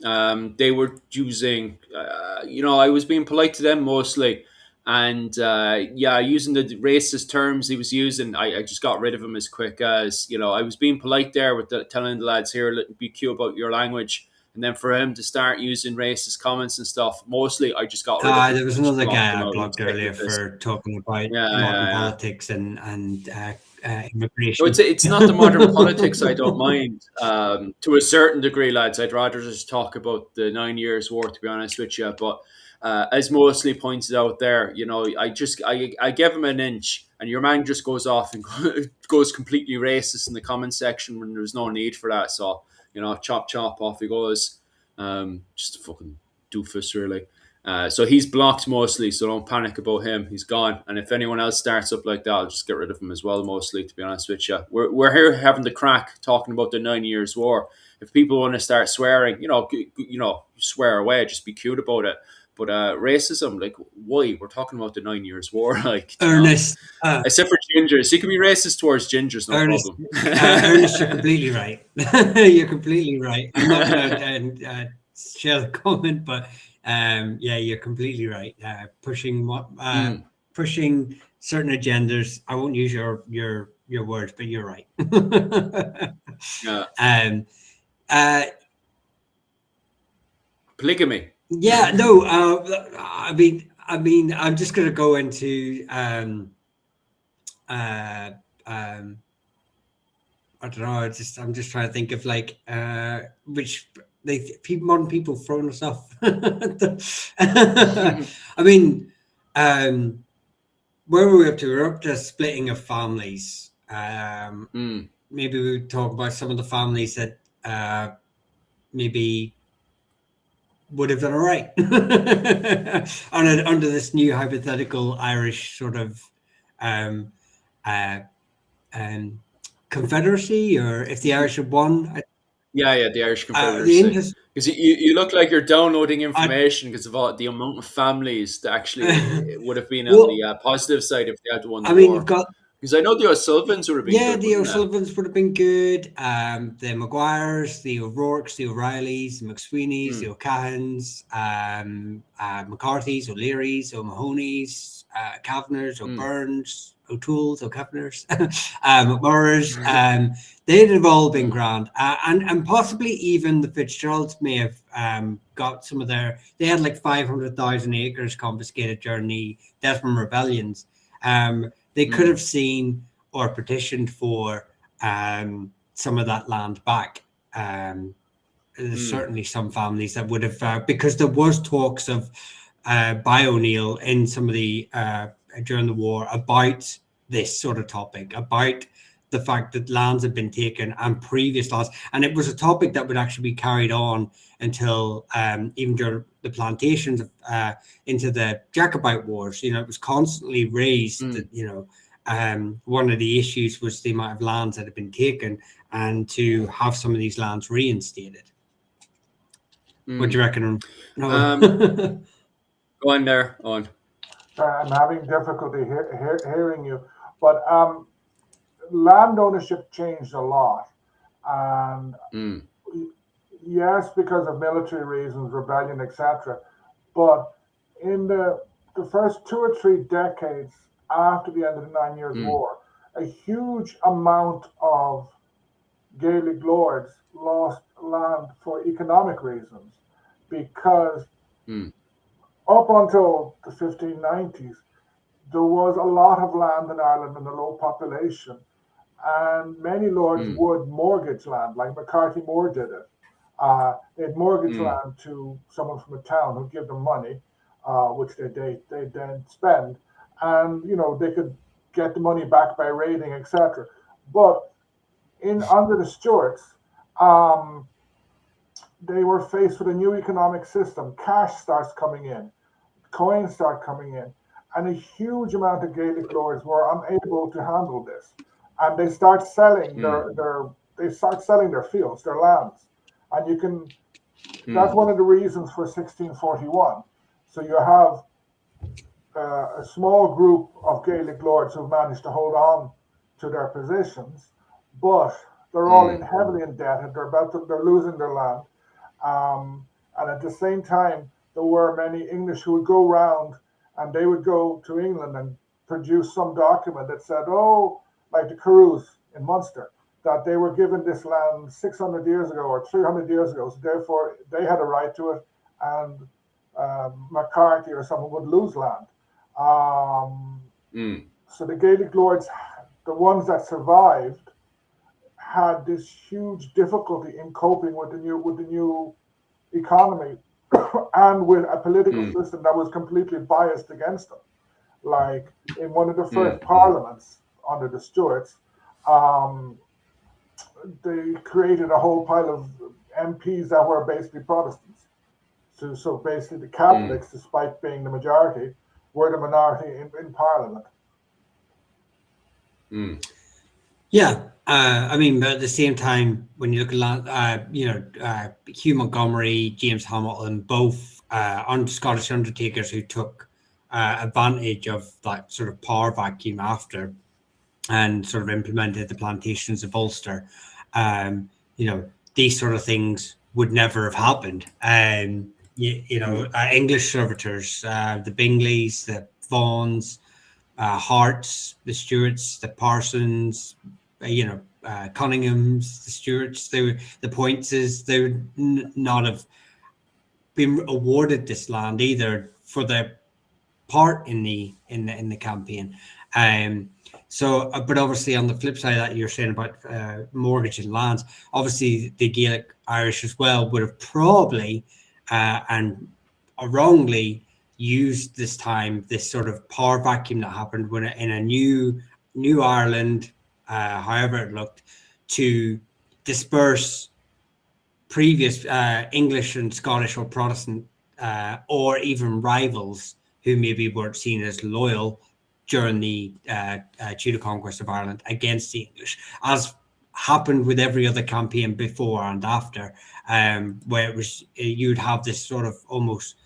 They were using, I was being polite to them mostly, and yeah, using the racist terms he was using, I just got rid of him as quick as I was being polite there with telling the lads here, be cute about your language, and then for him to start using racist comments and stuff, mostly I just got rid of him. There was I just another blocked guy him I out. He was blocked getting earlier the piss. for talking about Yeah, modern yeah, yeah. politics and No, immigration. it's not the modern politics I don't mind. To a certain degree, lads, I'd rather just talk about the 9 Years' War, to be honest with you. But as mostly pointed out there, I give him an inch, and your man just goes off and goes completely racist in the comment section when there's no need for that. So chop chop, off he goes. Just a fucking doofus, really. So he's blocked mostly, so don't panic about him. He's gone. And if anyone else starts up like that, I'll just get rid of him as well, mostly, to be honest with you. We're here having the crack, talking about the 9 Years' War. If people want to start swearing, swear away, just be cute about it. But racism, like, why? We're talking about the 9 Years' War, like. Ernest, Except for gingers. You can be racist towards gingers, no Ernest, problem. Ernest, you're completely right. You're completely right. I'm not going to share the comment, but yeah, you're completely right. Mm, Pushing certain agendas. I won't use your words, but you're right. yeah. um, uh, Polygamy. yeah, no. I'm just going to go into uh, um, I don't know. I'm just trying to think of like which modern people throwing us off. I mean, where were we up to? We're up to splitting of families. Mm, Maybe we would talk about some of the families that maybe would have done all right under this new hypothetical Irish sort of um, uh, um, confederacy, or if the Irish had won. yeah, the Irish The Confederacy. interest, Because you look like you're downloading I, information because of all the amount of families that actually would have been on the well, positive side if they had won the I mean, you've war. got Because I know the O'Sullivans would have been Yeah, good, the wouldn't it? O'Sullivans would have been good. The Maguires, the O'Rourkes, the O'Reillys, the McSweeneys, the O'Cahans, McCarthy's, O'Learys, O'Mahonys, Kavanaghs, O'Byrnes, O'Toole's, O'Kavaners, McMurray's. They'd have all been grand. And possibly even the Fitzgeralds may have got some of their. They had like 500,000 acres confiscated during the Desmond rebellions. They could have seen or petitioned for some of that land back. There's certainly some families that would have, because there was talks of by O'Neill in some of the during the war about this sort of topic, about the fact that lands had been taken and previous laws, and it was a topic that would actually be carried on until even during the plantations into the Jacobite wars. You know, it was constantly raised that, you know, one of the issues was the amount of lands that had been taken, and to have some of these lands reinstated. What do you reckon? Go on there, on. I'm having difficulty hearing you, but land ownership changed a lot, and yes, because of military reasons, rebellion, etc. But in the first 2 or 3 decades after the end of the 9 Years' War, a huge amount of Gaelic lords lost land for economic reasons, because up until the 1590s, there was a lot of land in Ireland and a low population, and many lords would mortgage land, like McCarthy Moore did it. They'd mortgage land to someone from a town who'd give them money, which they then spend, and you know they could get the money back by raiding, etc. But under the Stuarts, they were faced with a new economic system. Cash starts coming in, coins start coming in, and a huge amount of Gaelic lords were unable to handle this, and they start selling their fields, their lands, and you can. That's one of the reasons for 1641. So you have a small group of Gaelic lords who've managed to hold on to their positions, but they're all heavily indebted. They're losing their land, and at the same time, there were many English who would go around and they would go to England and produce some document that said, oh, like the Carews in Munster, that they were given this land 600 years ago or 300 years ago, so therefore they had a right to it, and McCarthy or someone would lose land. So the Gaelic lords, the ones that survived, had this huge difficulty in coping with the new economy and with a political system that was completely biased against them. Like in one of the first parliaments under the Stuarts, they created a whole pile of MPs that were basically Protestants. So basically the Catholics, despite being the majority, were the minority in Parliament. Yeah, I mean, but at the same time, when you look at Hugh Montgomery, James Hamilton, both Scottish undertakers who took advantage of that sort of power vacuum after, and sort of implemented the plantations of Ulster. These sort of things would never have happened. English servitors, the Bingleys, the Vaughans, Harts, the Stuarts, the Parsons, Cunninghams, the Stuarts, the Pointses, they would not have been awarded this land either for their part in the campaign. But obviously on the flip side of that, you're saying about mortgaging lands, obviously the Gaelic Irish as well would have probably and wrongly used this time, this sort of power vacuum that happened when in a new Ireland, however it looked, to disperse previous English and Scottish or Protestant or even rivals who maybe weren't seen as loyal during the Tudor conquest of Ireland against the English, as happened with every other campaign before and after, where it was you'd have this sort of almost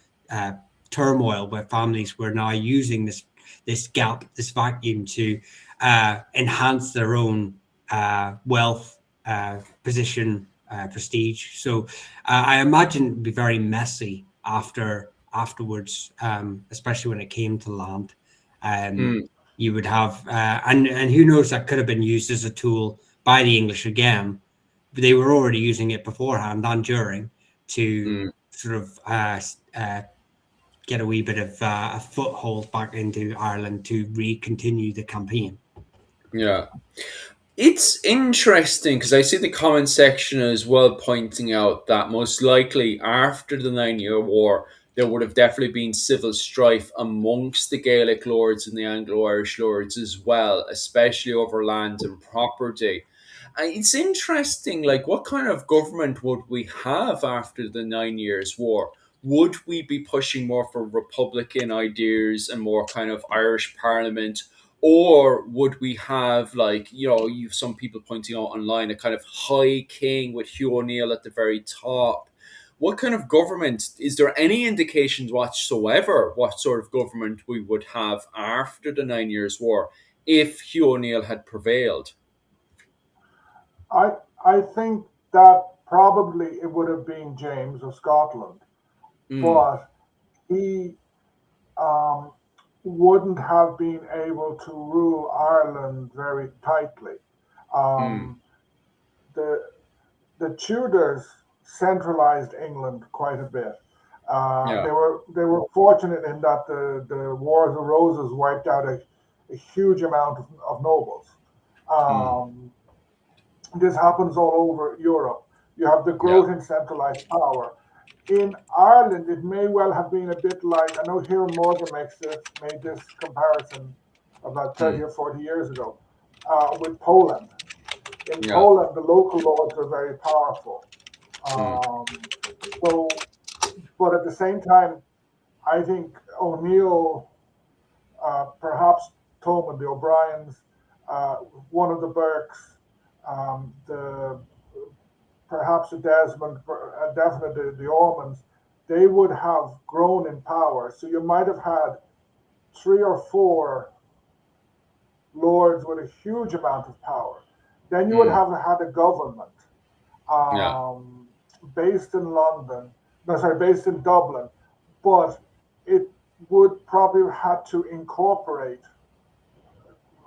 turmoil where families were now using this this gap, this vacuum to enhance their own wealth, position, prestige. So I imagine it'd be very messy afterwards, especially when it came to land. Mm, You would have, and who knows, that could have been used as a tool by the English again. They were already using it beforehand and during to mm, sort of get a wee bit of a foothold back into Ireland to continue the campaign. yeah. It's interesting because I see the comment section as well pointing out that most likely after the 9 Year War, there would have definitely been civil strife amongst the Gaelic lords and the Anglo Irish lords as well, especially over land and property. It's interesting, like, what kind of government would we have after the 9 Years' War? Would we be pushing more for Republican ideas and more kind of Irish Parliament? Or would we have, like, you've some people pointing out online, a kind of high king with Hugh O'Neill at the very top? What kind of government, is there any indications whatsoever what sort of government we would have after the 9 Years' War if Hugh O'Neill had prevailed? I I think that probably it would have been James of Scotland, Mm, but he um, wouldn't have been able to rule Ireland very tightly. mm, Um, the the Tudors centralized England quite a bit. yeah, They were fortunate in that the Wars of the Roses wiped out a huge amount of nobles. mm, Um, this happens all over Europe. You have the yeah, growth in centralized power. In Ireland, it may well have been a bit like, I know Hiram Morgan made this comparison about 30 mm, or 40 years ago with Poland. In yeah, Poland, the local lords are very powerful. mm, Um, so, but at the same time, I think O'Neill, perhaps Tolman, the O'Briens, uh, one of the Burkes, the perhaps a Desmond, definitely the Ormonds, they would have grown in power. So you might have had three or four lords with a huge amount of power. Then you would mm, have had a government yeah, um, based in London, no, sorry, based in Dublin, but it would probably have had to incorporate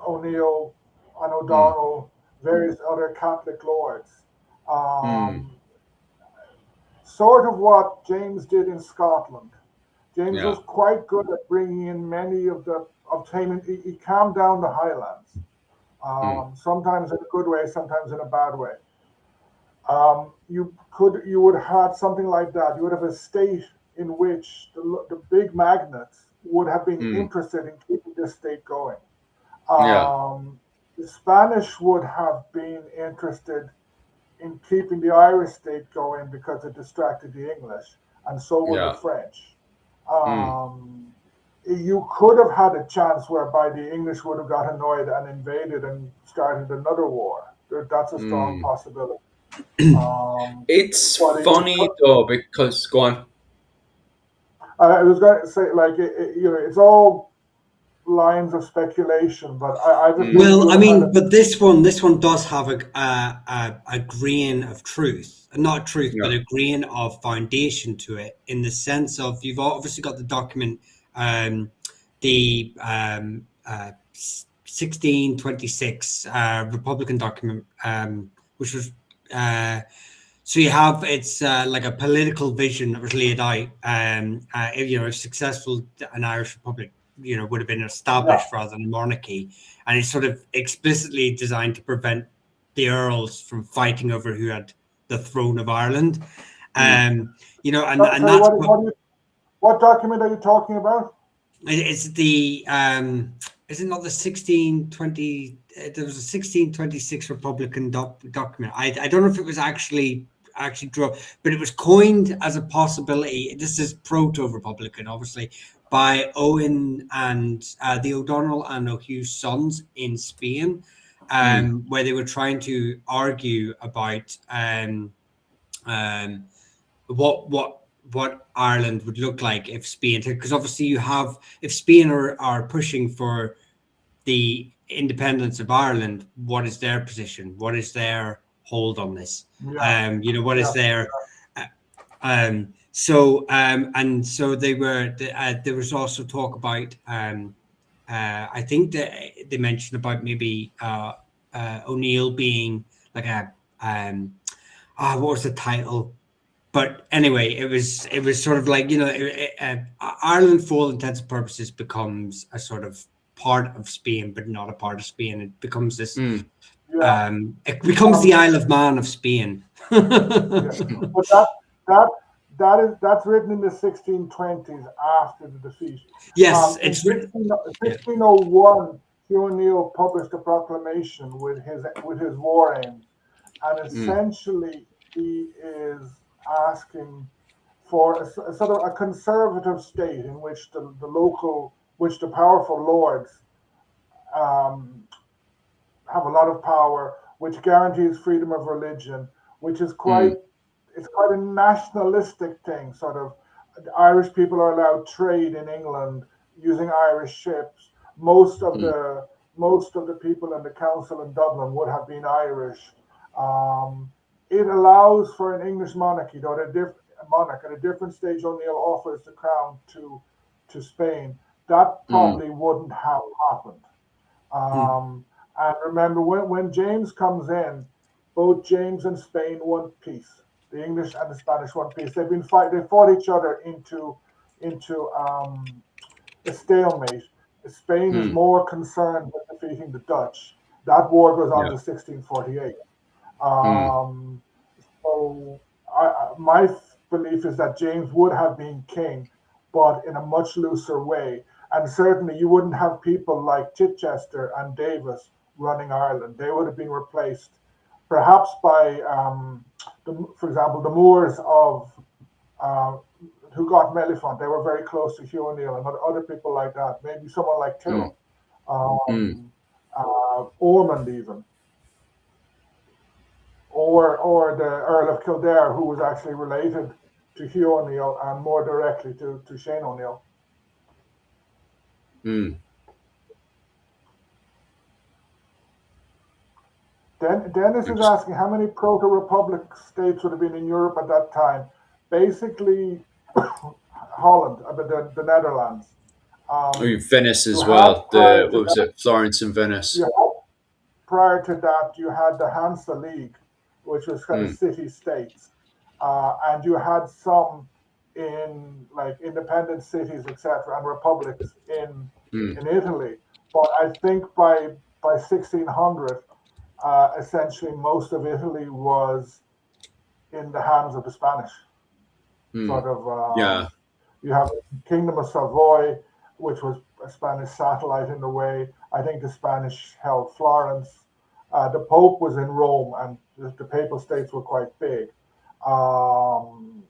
O'Neill and mm, O'Donnell, various other Catholic lords. mm, Um, Sort of what James did in Scotland. James yeah, was quite good at bringing in many of the obtaining. He calmed down the Highlands, mm, sometimes in a good way, sometimes in a bad way. You would have had something like that. You would have a state in which the big magnates would have been mm, interested in keeping this state going. yeah, The Spanish would have been interested in keeping the Irish state going because it distracted the English, and so would the yeah, French. mm, You could have had a chance whereby the English would have got annoyed and invaded and started another war. That's a strong mm. possibility. Um, It's but it funny could, though because go on. I was going to say, like, it's all lines of speculation, but I just think Mm, you Well, I would have had mean, but this one does have a grain of truth, not truth, but yeah, a grain of foundation to it, in the sense of you've obviously got the document, the 1626 Republican document, which was so you have it's like a political vision that was laid out. If successful, an Irish Republic, would have been yeah, established rather than a monarchy, and it's sort of explicitly designed to prevent the earls from fighting over who had the throne of Ireland. mm, And Sorry, that's what document are you talking about? it's the is it not the 1620? There was a 1626 Republican document. I don't know if it was actually drawn, but it was coined as a possibility. This is proto Republican, obviously, by Owen and the O'Donnell and O'Hugh's sons in Spain, mm, where they were trying to argue about um, what what Ireland would look like if Spain, because obviously you have, if Spain are pushing for the independence of Ireland, what is their position? What is their hold on this? Yeah, What is yeah, their and so they were. There was also talk about. I think that they mentioned about maybe O'Neill being like a what was the title? But anyway, it was sort of like, Ireland, for all intents and purposes, becomes a sort of part of Spain, but not a part of Spain. It becomes this. Mm. yeah. It becomes the Isle of Man of Spain. Yeah, but that that's written in the 1620s after the defeat. Yes, In it's written. Yeah. 1601, Hugh O'Neill published a proclamation with his war aims, and Mm. essentially he is asking for a sort of a conservative state in which which the powerful lords um, have a lot of power, which guarantees freedom of religion, which is Mm. it's quite a nationalistic thing. Sort of, Irish people are allowed trade in England using Irish ships. Mm. Most of the people in the council in Dublin would have been Irish. Um, it allows for an English monarchy, though monarch at a different stage. O'Neill offers the crown to Spain. That Mm. probably wouldn't have happened. Mm. Um, and remember, when James comes in, both James and Spain want peace. The English and the Spanish want peace. They fought each other into a stalemate. Spain is Mm. more concerned with defeating the Dutch. That war goes on Yeah. to 1648. Mm. Um, so my belief is that James would have been king, but in a much looser way. And certainly you wouldn't have people like Chichester and Davis running Ireland. They would have been replaced perhaps by, for example, the Moors of uh, who got Melifont. They were very close to Hugh O'Neill and other people like that. Maybe someone like Mm. Tyrrell, Mm. um, Ormond even, or the Earl of Kildare, who was actually related to Hugh O'Neill and more directly to Shane O'Neill. Mm. Dennis is asking how many proto-republic states would have been in Europe at that time. Basically, Holland, the Netherlands. Oh, Um, Venice you as had well. prior The to what was that, it? Florence and Venice. you had, prior to that, you had the Hansa League, which was kind of Mm. city states, and you had some in like independent cities, etc., and republics Mm. in Italy. But I think by 1600, essentially most of Italy was in the hands of the Spanish. Mm. Sort of, Yeah. you have the Kingdom of Savoy, which was a Spanish satellite in a way. I think the Spanish held Florence. The Pope was in Rome, and the Papal States were quite big. Um,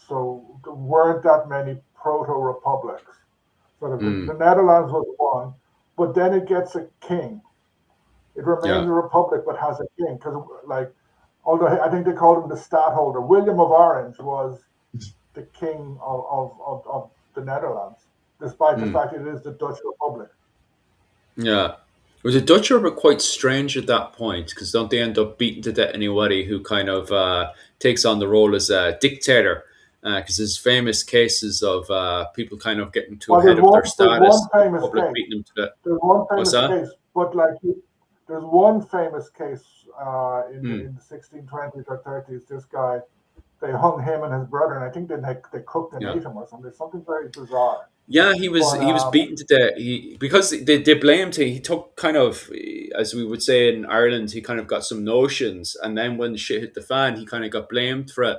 so there weren't that many proto-republics. Sort of Mm. the Netherlands was one, but then it gets a king. It remains Yeah. a republic, but has a king. Because, like, although I think they called him the stadtholder, William of Orange was the king of the Netherlands, despite the Mm. fact it is the Dutch Republic. Yeah. Was the Dutch were quite strange at that point because don't they end up beating to death anybody who kind of takes on the role as a dictator? Because there's famous cases of people kind of getting too Well, ahead of their there's one status, the famous public case. beating them to death. There's one What's famous that? case, but there's one famous case Mm. in the 1620s or 30s. This guy, they hung him and his brother, and I think they cooked and Yeah. ate him or something. Something very bizarre. Yeah, he was But he was beaten to death. He because they blamed him. He took kind of, as we would say in Ireland, he kind of got some notions, and then when the shit hit the fan, he kind of got blamed for it.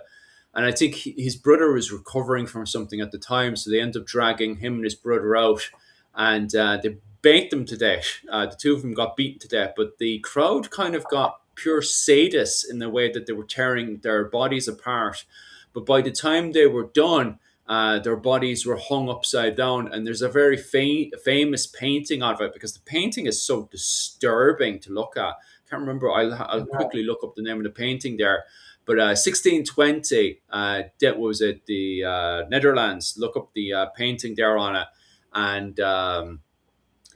And I think his brother was recovering from something at the time, so they ended up dragging him and his brother out, and they baked them to death. The two of them got beaten to death, but the crowd kind of got pure sadists in the way that they were tearing their bodies apart. But by the time they were done, their bodies were hung upside down, and there's a very famous painting of it because the painting is so disturbing to look at. Can't remember. I'll yeah, quickly look up the name of the painting there, But 1620, that was at the Netherlands. Look up the painting there on it, and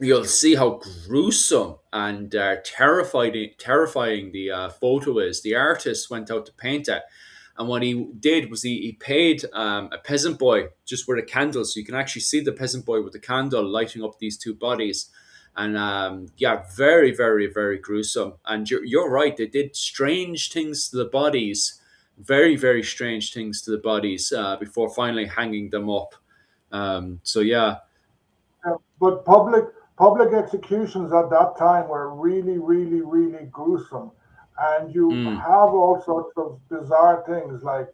you'll see how gruesome and terrifying the photo is. The artist went out to paint it, and what he did was he paid a peasant boy just with a candle, so you can actually see the peasant boy with the candle lighting up these two bodies. And yeah, very, very, very gruesome. And you're right; they did strange things to the bodies, very, very strange things to the bodies before finally hanging them up. So yeah. But public executions at that time were really, really, really gruesome, and you Mm, have all sorts of bizarre things like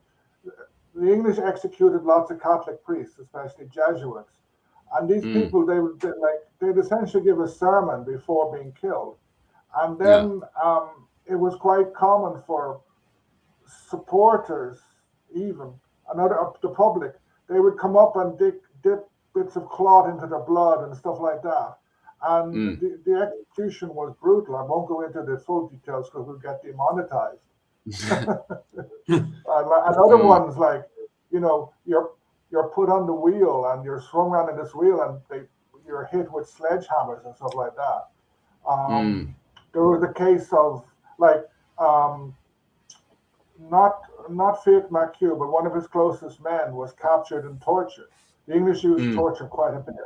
the English executed lots of Catholic priests, especially Jesuits, and these mm, people they'd essentially give a sermon before being killed, and yeah. then it was quite common for supporters, even another up the public, they would come up and dip bits of cloth into their blood and stuff like that. And Mm. the execution was brutal. I won't go into the full details because we'll get demonetized. And other Mm, ones like, you're put on the wheel and you're swung around in this wheel and you're hit with sledgehammers and stuff like that. mm, Um, there was a case of like um, not not Faith McHugh, but one of his closest men was captured and tortured. The English used mm, torture quite a bit.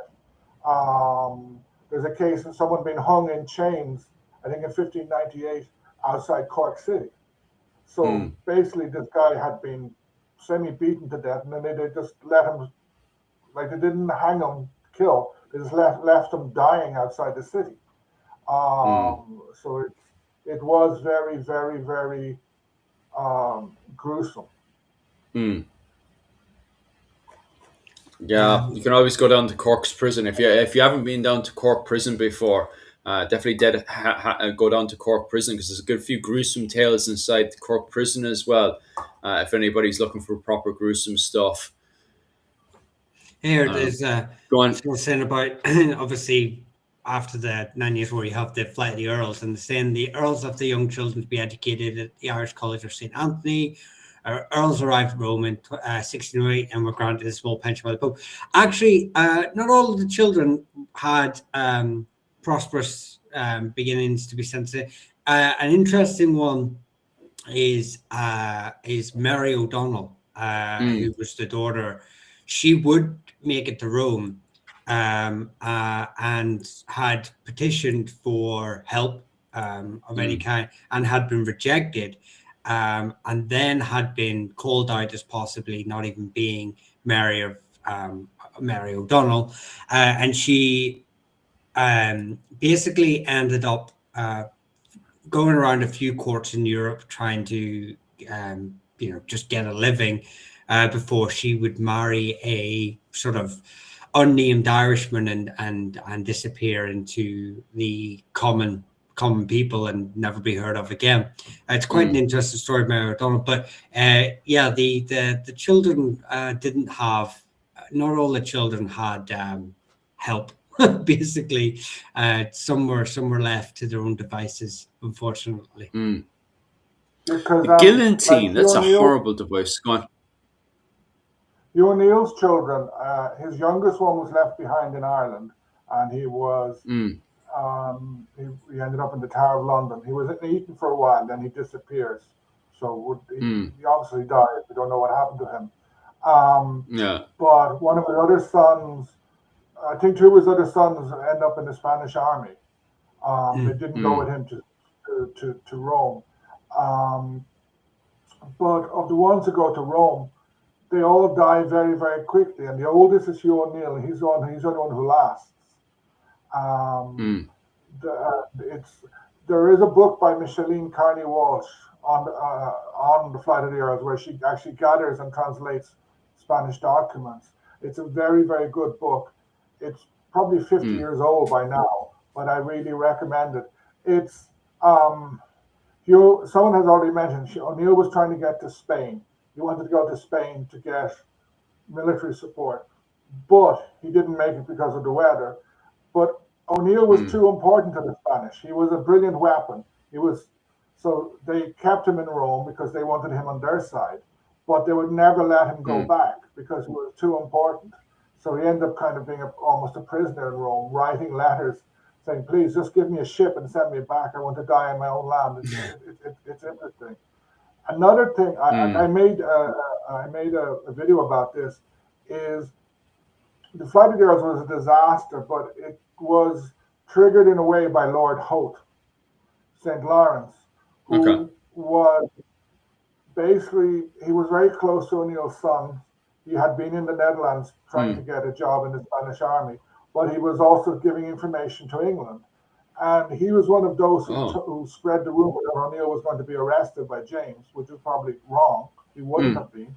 There's a case of someone being hung in chains, I think in 1598, outside Cork City. So mm, basically, this guy had been semi-beaten to death, and then they just let him, like they didn't hang him, kill. They just left him dying outside the city. mm, So it was very, very, very gruesome. mm. Yeah, Um, you can always go down to Cork's prison if you haven't been down to Cork prison before. Definitely go down to Cork prison because there's a good few gruesome tales inside the Cork prison as well. If anybody's looking for proper gruesome stuff, Here, um, there's go on. still saying about obviously after the 9 years war, you have the flight of the earls, and saying the earls of the young children to be educated at the Irish College of St. Anthony. Earls arrived in Rome in 1608 and were granted a small pension by the Pope. Actually, not all of the children had prosperous beginnings to be sent to. An interesting one is Mary O'Donnell, Mm, who was the daughter. She would make it to Rome, and had petitioned for help of any mm, kind, and had been rejected, and then had been called out as possibly not even being Mary of Mary O'Donnell, and she basically ended up going around a few courts in Europe trying to, just get a living before she would marry a sort of unnamed Irishman and disappear into the common people and never be heard of again. It's quite an mm, interesting story, Mary O'Donnell. But yeah, the children didn't have. Not all the children had help. Basically, some were left to their own devices, unfortunately. mm. Because The like guillotine, that's a horrible device. Go on. Hugh O'Neill's children, his youngest one was left behind in Ireland, and Mm, he ended up in the Tower of London. He was in Eton for a while, then he disappears. So mm, he obviously died. We don't know what happened to him. Um, yeah. but one of his other sons, I think two of his other sons, end up in the Spanish army. They Mm, didn't go with Mm, him to Rome. Um, but of the ones who go to Rome, they all die very, very quickly. And the oldest is Hugh O'Neill. He's the only one who lasts. Um, mm, it's There is a book by Micheline Carney Walsh on the Flight of the Earls where she actually gathers and translates Spanish documents. It's a very, very good book. It's probably 50 mm, years old by now, but I really recommend it. It's someone has already mentioned O'Neill was trying to get to Spain. He wanted to go to Spain to get military support, but he didn't make it because of the weather. But O'Neill was mm, too important to the Spanish. He was a brilliant weapon. He was So they kept him in Rome because they wanted him on their side, but they would never let him go Mm. back because he was too important. So he ended up kind of being almost a prisoner in Rome, writing letters saying, "Please just give me a ship and send me back. I want to die in my own land." It's interesting. Another thing Mm. I made a video about this is the Flight of the Earls was a disaster, but it was triggered in a way by Lord Hoth, St. Lawrence, Okay. who was basically he was very close to O'Neill's son. He had been in the Netherlands trying to Mm. get a job in the Spanish army, but he was also giving information to England. And he was one of those Oh. who spread the rumor that O'Neill was going to be arrested by James, which was probably wrong. He wouldn't Mm. have been.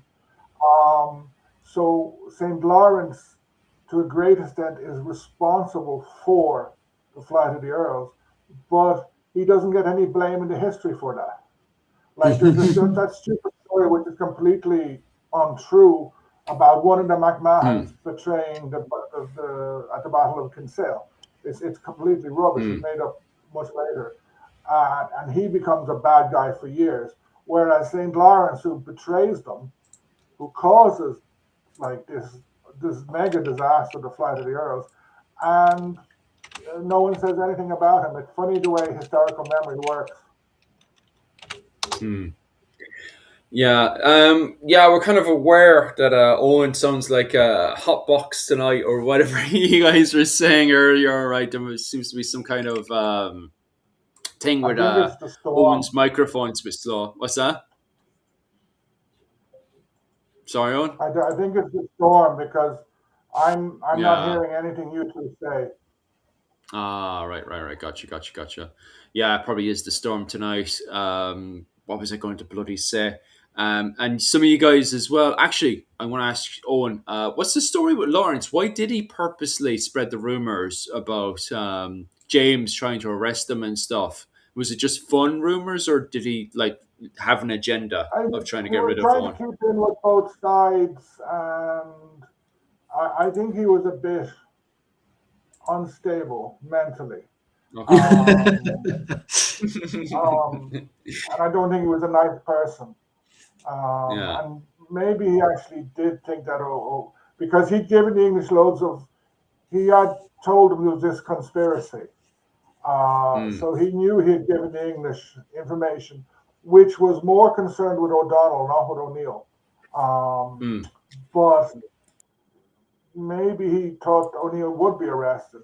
So St. Lawrence, to a great extent, is responsible for the flight of the Earls, but he doesn't get any blame in the history for that. Like there's that stupid story which is completely untrue about one of the MacMahons Mm. betraying at the Battle of Kinsale. It's completely rubbish. It's Mm. made up much later, and he becomes a bad guy for years. Whereas Saint Lawrence, who betrays them, who causes like this mega disaster, the flight of the Earls, and no one says anything about him. It's funny the way historical memory works. Mm. Yeah, yeah, we're kind of aware that Owen sounds like a hot box tonight, or whatever you guys were saying earlier. Right, seems to be some kind of thing I with think it's the storm. Owen's microphone's a bit slow. What's that? Sorry, Owen. I think it's the storm because I'm not Yeah. hearing anything you two say. Ah, right. Gotcha. Yeah, it probably is the storm tonight. What was I going to bloody say? And some of you guys as well. Actually, I want to ask Owen, what's the story with Lawrence? Why did he purposely spread the rumors about James trying to arrest him and stuff? Was it just fun rumors, or did he like have an agenda of trying to He get was rid of trying to Owen? keep in with both sides, and I think he was a bit unstable mentally. Okay. Um, and I don't think he was a nice person. Yeah. And maybe he actually did think that, because he'd given the English loads of, he had told them there was this conspiracy. Mm, So he knew he had given the English information, which was more concerned with O'Donnell, not with O'Neill. Um, mm, but maybe he thought O'Neill would be arrested.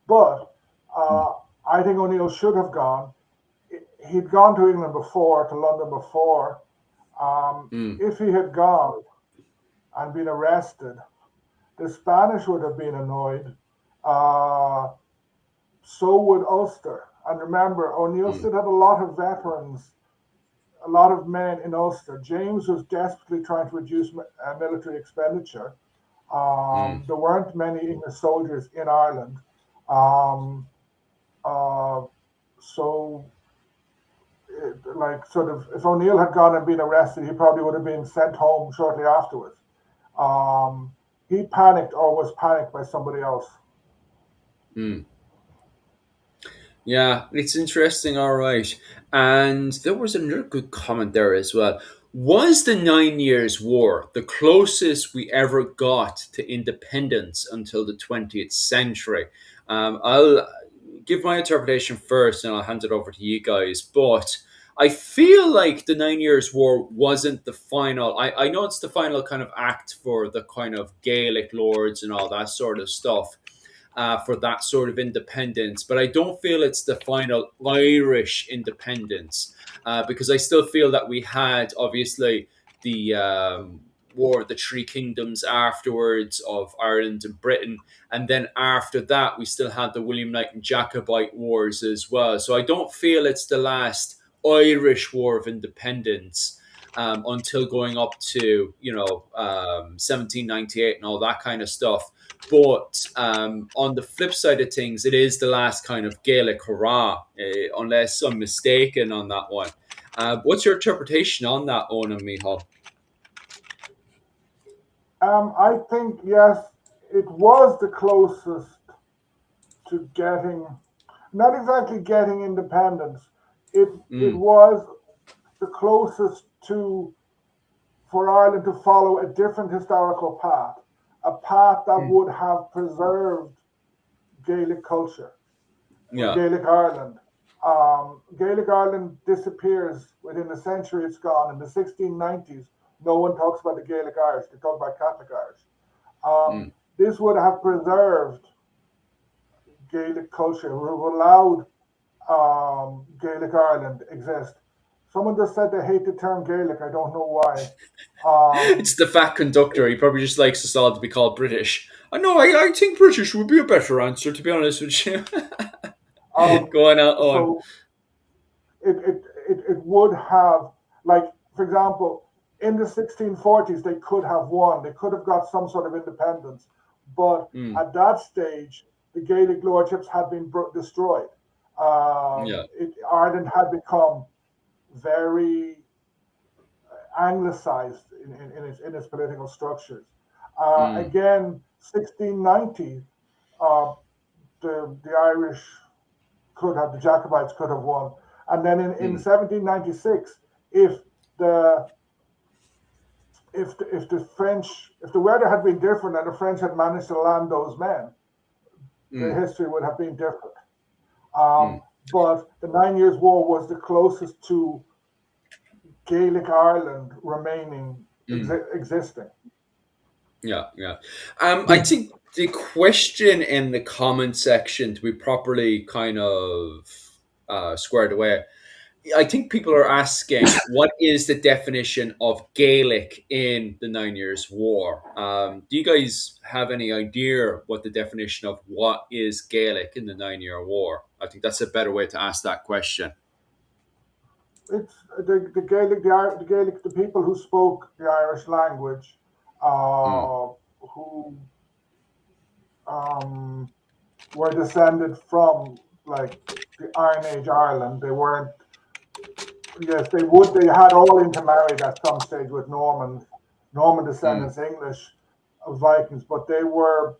But mm, I think O'Neill should have gone. He'd gone to England before, to London before. mm, If he had gone and been arrested, the Spanish would have been annoyed. Uh, so would Ulster. And remember, O'Neill mm, still had a lot of veterans, a lot of men in Ulster. James was desperately trying to reduce military expenditure. mm. There weren't many English soldiers in Ireland. Um, uh, so, like, sort of, if O'Neill had gone and been arrested, he probably would have been sent home shortly afterwards. Um, he panicked or was panicked by somebody else. Mm. Yeah, it's interesting. All right. And there was another good comment there as well. Was the 9 Years' War the closest we ever got to independence until the 20th century? I'll give my interpretation first and I'll hand it over to you guys. But I feel like the 9 Years' War wasn't the final. I know it's the final kind of act for the kind of Gaelic lords and all that sort of stuff, for that sort of independence. But I don't feel it's the final Irish independence, because I still feel that we had obviously the War of the Three Kingdoms afterwards of Ireland and Britain. And then after that, we still had the William Knight and Jacobite Wars as well. So I don't feel it's the last Irish War of Independence. Until going up to 1798 and all that kind of stuff. But on the flip side of things, it is the last kind of Gaelic hurrah, unless I'm mistaken on that one. What's your interpretation on that, Owen and Mihal? I think, yes, it was the closest to getting, not exactly getting independence. it Mm, was the closest to for Ireland to follow a different historical path, a path that Mm. would have preserved Gaelic culture or yeah. Gaelic Ireland. Gaelic Ireland disappears within a century, it's gone. In the 1690s, no one talks about the Gaelic Irish, they talk about Catholic Irish. Um, Mm, this would have preserved Gaelic culture, would have allowed Gaelic Ireland exist. Someone just said they hate the term Gaelic, I don't know why. it's Um, the fat conductor. He probably just likes us all to be called British. I know. I think British would be a better answer, to be honest with you. um, Go on out on. so it would have, like, for example, in the 1640s, they could have won, they could have got some sort of independence. But Mm, at that stage, the Gaelic lordships had been destroyed. yeah. Ireland had become very anglicized in its political structures. Mm, Again, 1690, uh, the Irish could have, the Jacobites could have won. And then in mm, 1796, if the if the French, if the weather had been different and the French had managed to land those men, the mm, history would have been different. Um, mm, but the 9 Years' War was the closest to Gaelic Ireland remaining mm. existing. Yeah, yeah. I Yeah. think the question in the comment section to be properly kind of squared away. I think people are asking, what is the definition of Gaelic in the 9 Years' War? Do you guys have any idea what the definition of what is Gaelic in the 9 Year War? I think that's a better way to ask that question. It's the Gaelic, the Gaelic, the people who spoke the Irish language, Mm, uh, who um, were descended from, like, the Iron Age Ireland. They weren't. Yes, they would. They had all intermarried at some stage with Normans, Norman mm, descendants, English, Vikings, but they were.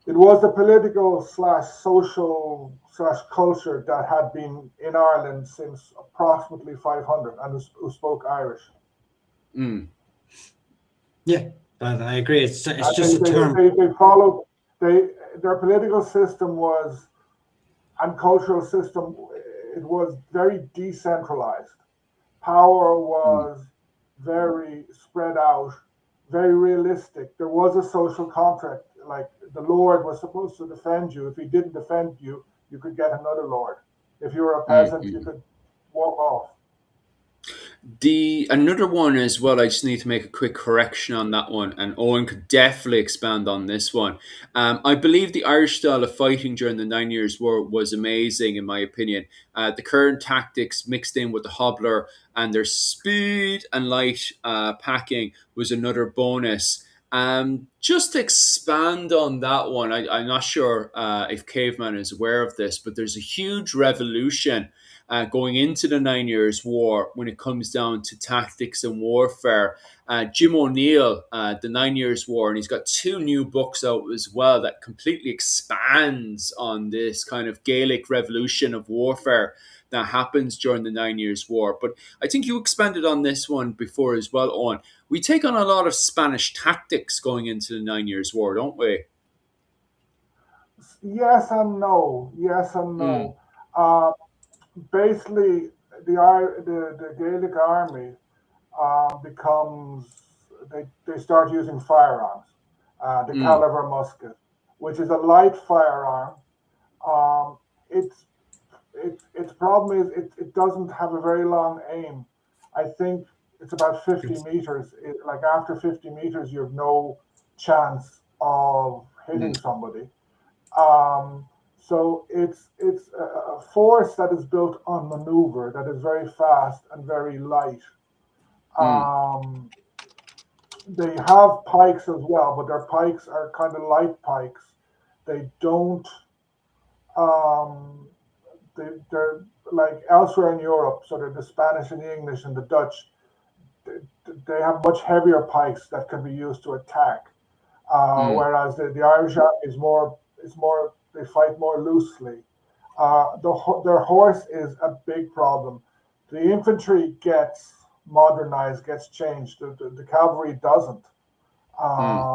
It was the political slash social slash culture that had been in Ireland since approximately 500, and who spoke Irish. mm, Yeah. I agree. It's And just a term. they followed. They Their political system was, and cultural system, it was very decentralized. Power mm, was very spread out, very realistic. There was a social contract. Like, the Lord was supposed to defend you. If he didn't defend you, you could get another Lord. If you were a mm, peasant, you mm. could walk off. The another one as well. I just need to make a quick correction on that one, and Owen could definitely expand on this one. I believe the Irish style of fighting during the 9 Years' War was amazing, in my opinion. The current tactics mixed in with the hobbler and their speed and light packing was another bonus. Just to expand on that one, I'm not sure if Caveman is aware of this, but there's a huge revolution going into the 9 Years' War when it comes down to tactics and warfare. Jim O'Neill, the 9 Years' War, and he's got two new books out as well that completely expands on this kind of Gaelic revolution of warfare that happens during the 9 Years' War. But I think you expanded on this one before as well, Owen. We take on a lot of Spanish tactics going into the 9 Years' War, don't we? Yes and no. Yes and Mm, no. Uh, Basically, the Gaelic army becomes, they start using firearms, the mm, caliber musket, which is a light firearm. Um, it's its problem is it doesn't have a very long aim. I think it's about 50 meters. Like, after 50 meters, you have no chance of mm, hitting somebody. Um, so it's a force that is built on maneuver, that is very fast and very light. mm, Um, they have pikes as well, but their pikes are kind of light pikes. They don't. Um, they're like elsewhere in Europe. So they're the Spanish and the English and the Dutch. They, they have much heavier pikes that can be used to attack. mm, Whereas the Irish army is more, they fight more loosely. Their horse is a big problem. The infantry gets modernized, gets changed. The cavalry doesn't. Mm,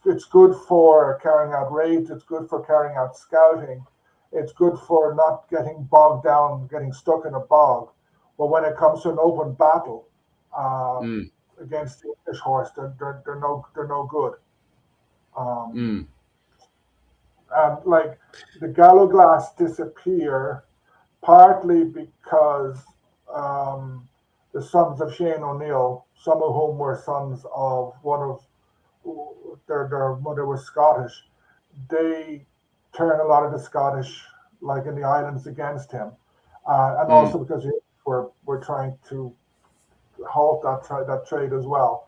It's good for carrying out raids. It's good for carrying out scouting. It's good for not getting bogged down, getting stuck in a bog. But when it comes to an open battle uh, mm, against the English horse, they're no good. Um, mm, and like the Galloglass disappear partly because um, the sons of Shane O'Neill, some of whom were sons of one of their mother was Scottish, they turn a lot of the Scottish, like in the islands, against him, and mm, also because we're trying to halt that trade as well.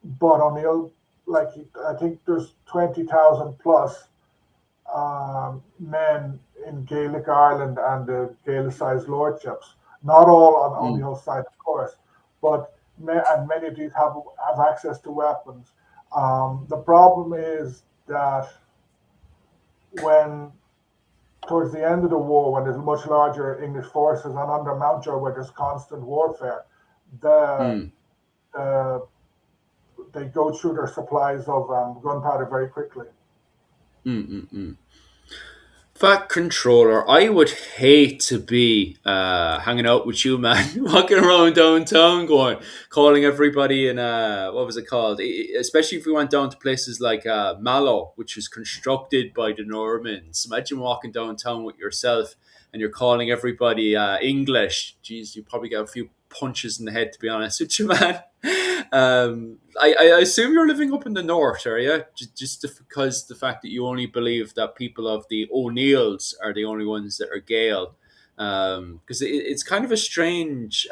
But O'Neill, I think there's 20,000 plus men in Gaelic Ireland and the Gaelicized lordships. Not all on mm, O'Neill's side, of course, but and many of these have access to weapons. The problem is that when towards the end of the war, when there's much larger English forces and under Mountjoy, where there's constant warfare, the, mm, the they go through their supplies of gunpowder very quickly. mm, mm, mm. Fat controller, I would hate to be hanging out with you, man, walking around downtown, calling everybody in what was it called? Especially if we went down to places like Mallow, which was constructed by the Normans. Imagine walking downtown with yourself and you're calling everybody English. Jeez, you probably get a few punches in the head, to be honest with you, man. I assume you're living up in the north, are you? Just because the fact that you only believe that people of the O'Neills are the only ones that are Gael. Because it's kind of a strange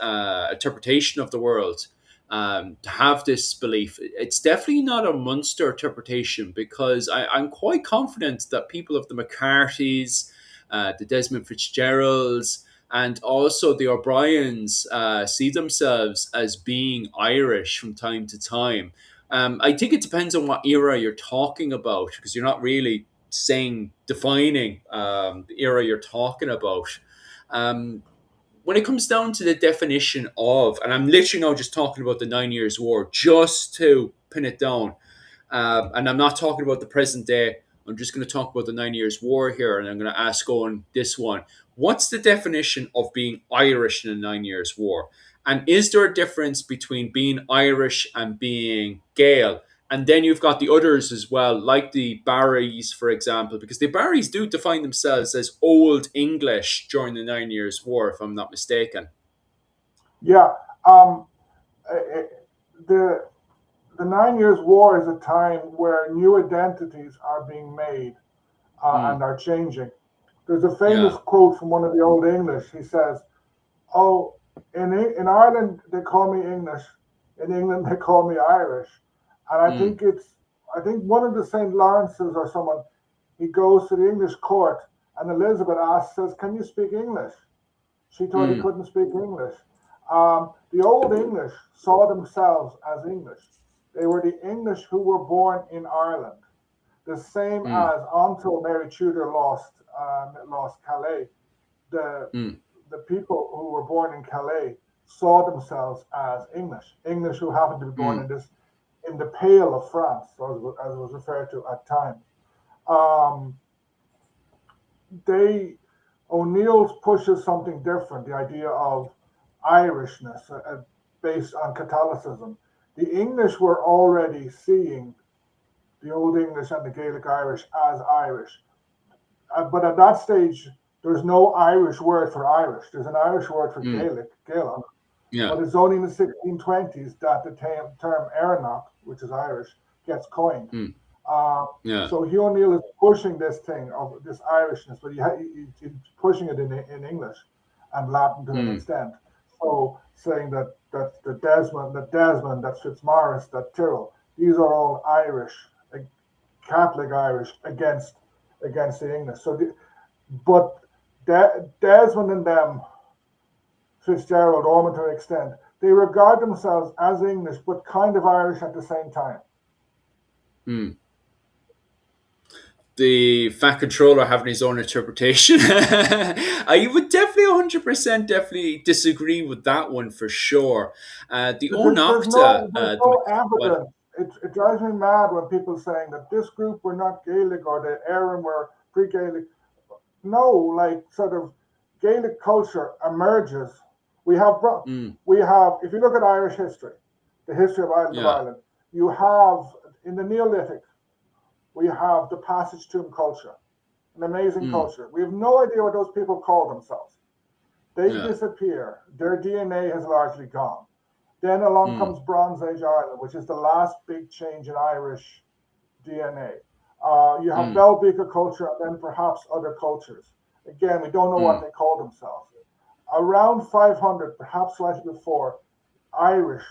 interpretation of the world to have this belief. It's definitely not a Munster interpretation because I'm quite confident that people of the McCarthys, the Desmond Fitzgeralds, and also the O'Briens see themselves as being Irish from time to time. I think it depends on what era you're talking about because you're not really defining the era you're talking about. Um, when it comes down to the definition of, and I'm literally now just talking about the 9 Years' War, just to pin it down, and I'm not talking about the present day. I'm just going to talk about the 9 Years' War here, and I'm going to ask on this one. What's the definition of being Irish in a 9 Years' War? And is there a difference between being Irish and being Gael? And then you've got the others as well, like the Barrys, for example, because the Barrys do define themselves as Old English during the 9 Years' War, if I'm not mistaken. Yeah, the the 9 Years' War is a time where new identities are being made and Mm, are changing. There's a famous yeah. quote from one of the Old English. He says, "Oh, in Ireland they call me English, in England they call me Irish," and Mm, I think one of the St. Lawrences or someone, he goes to the English court and Elizabeth asks, says, "Can you speak English?" She thought he mm, couldn't speak English. The Old English saw themselves as English. They were the English who were born in Ireland, the same mm, as until Mary Tudor lost Calais. The mm, the people who were born in Calais saw themselves as English, English who happened to be born mm, in the Pale of France, as it was referred to at times. Um, they O'Neill's pushes something different, the idea of Irishness based on Catholicism. The English were already seeing the Old English and the Gaelic Irish as Irish. But at that stage, there's no Irish word for Irish. There's an Irish word for mm, Gaelic. yeah. But it's only in the 1620s that the term Erenach, which is Irish, gets coined. Mm, Uh, yeah. so Hugh O'Neill is pushing this thing of this Irishness, but he's pushing it in English and Latin to an Mm, extent. So saying that Desmond, that Fitzmaurice, that Tyrrell, these are all Irish, Catholic Irish against the English. But Desmond and them, Fitzgerald, Ormond to an extent, they regard themselves as English, but kind of Irish at the same time. mm. the fat controller having his own interpretation. I would definitely 100% definitely disagree with that one for sure. The Onachta, There's the, no well, evidence. It drives me mad when people saying that this group were not Gaelic or the Éireann were pre-Gaelic. No, like sort of Gaelic culture emerges. We have mm, if you look at Irish history, the history of yeah, Ireland, you have in the Neolithic, we have the passage tomb culture, an amazing mm, culture. We have no idea what those people call themselves. They yeah, disappear. Their DNA has largely gone. Then along mm, comes Bronze Age Ireland, which is the last big change in Irish DNA. You have mm, Bell Beaker culture and then perhaps other cultures. Again, we don't know what mm, they call themselves. Around 500, perhaps slightly before, Irish,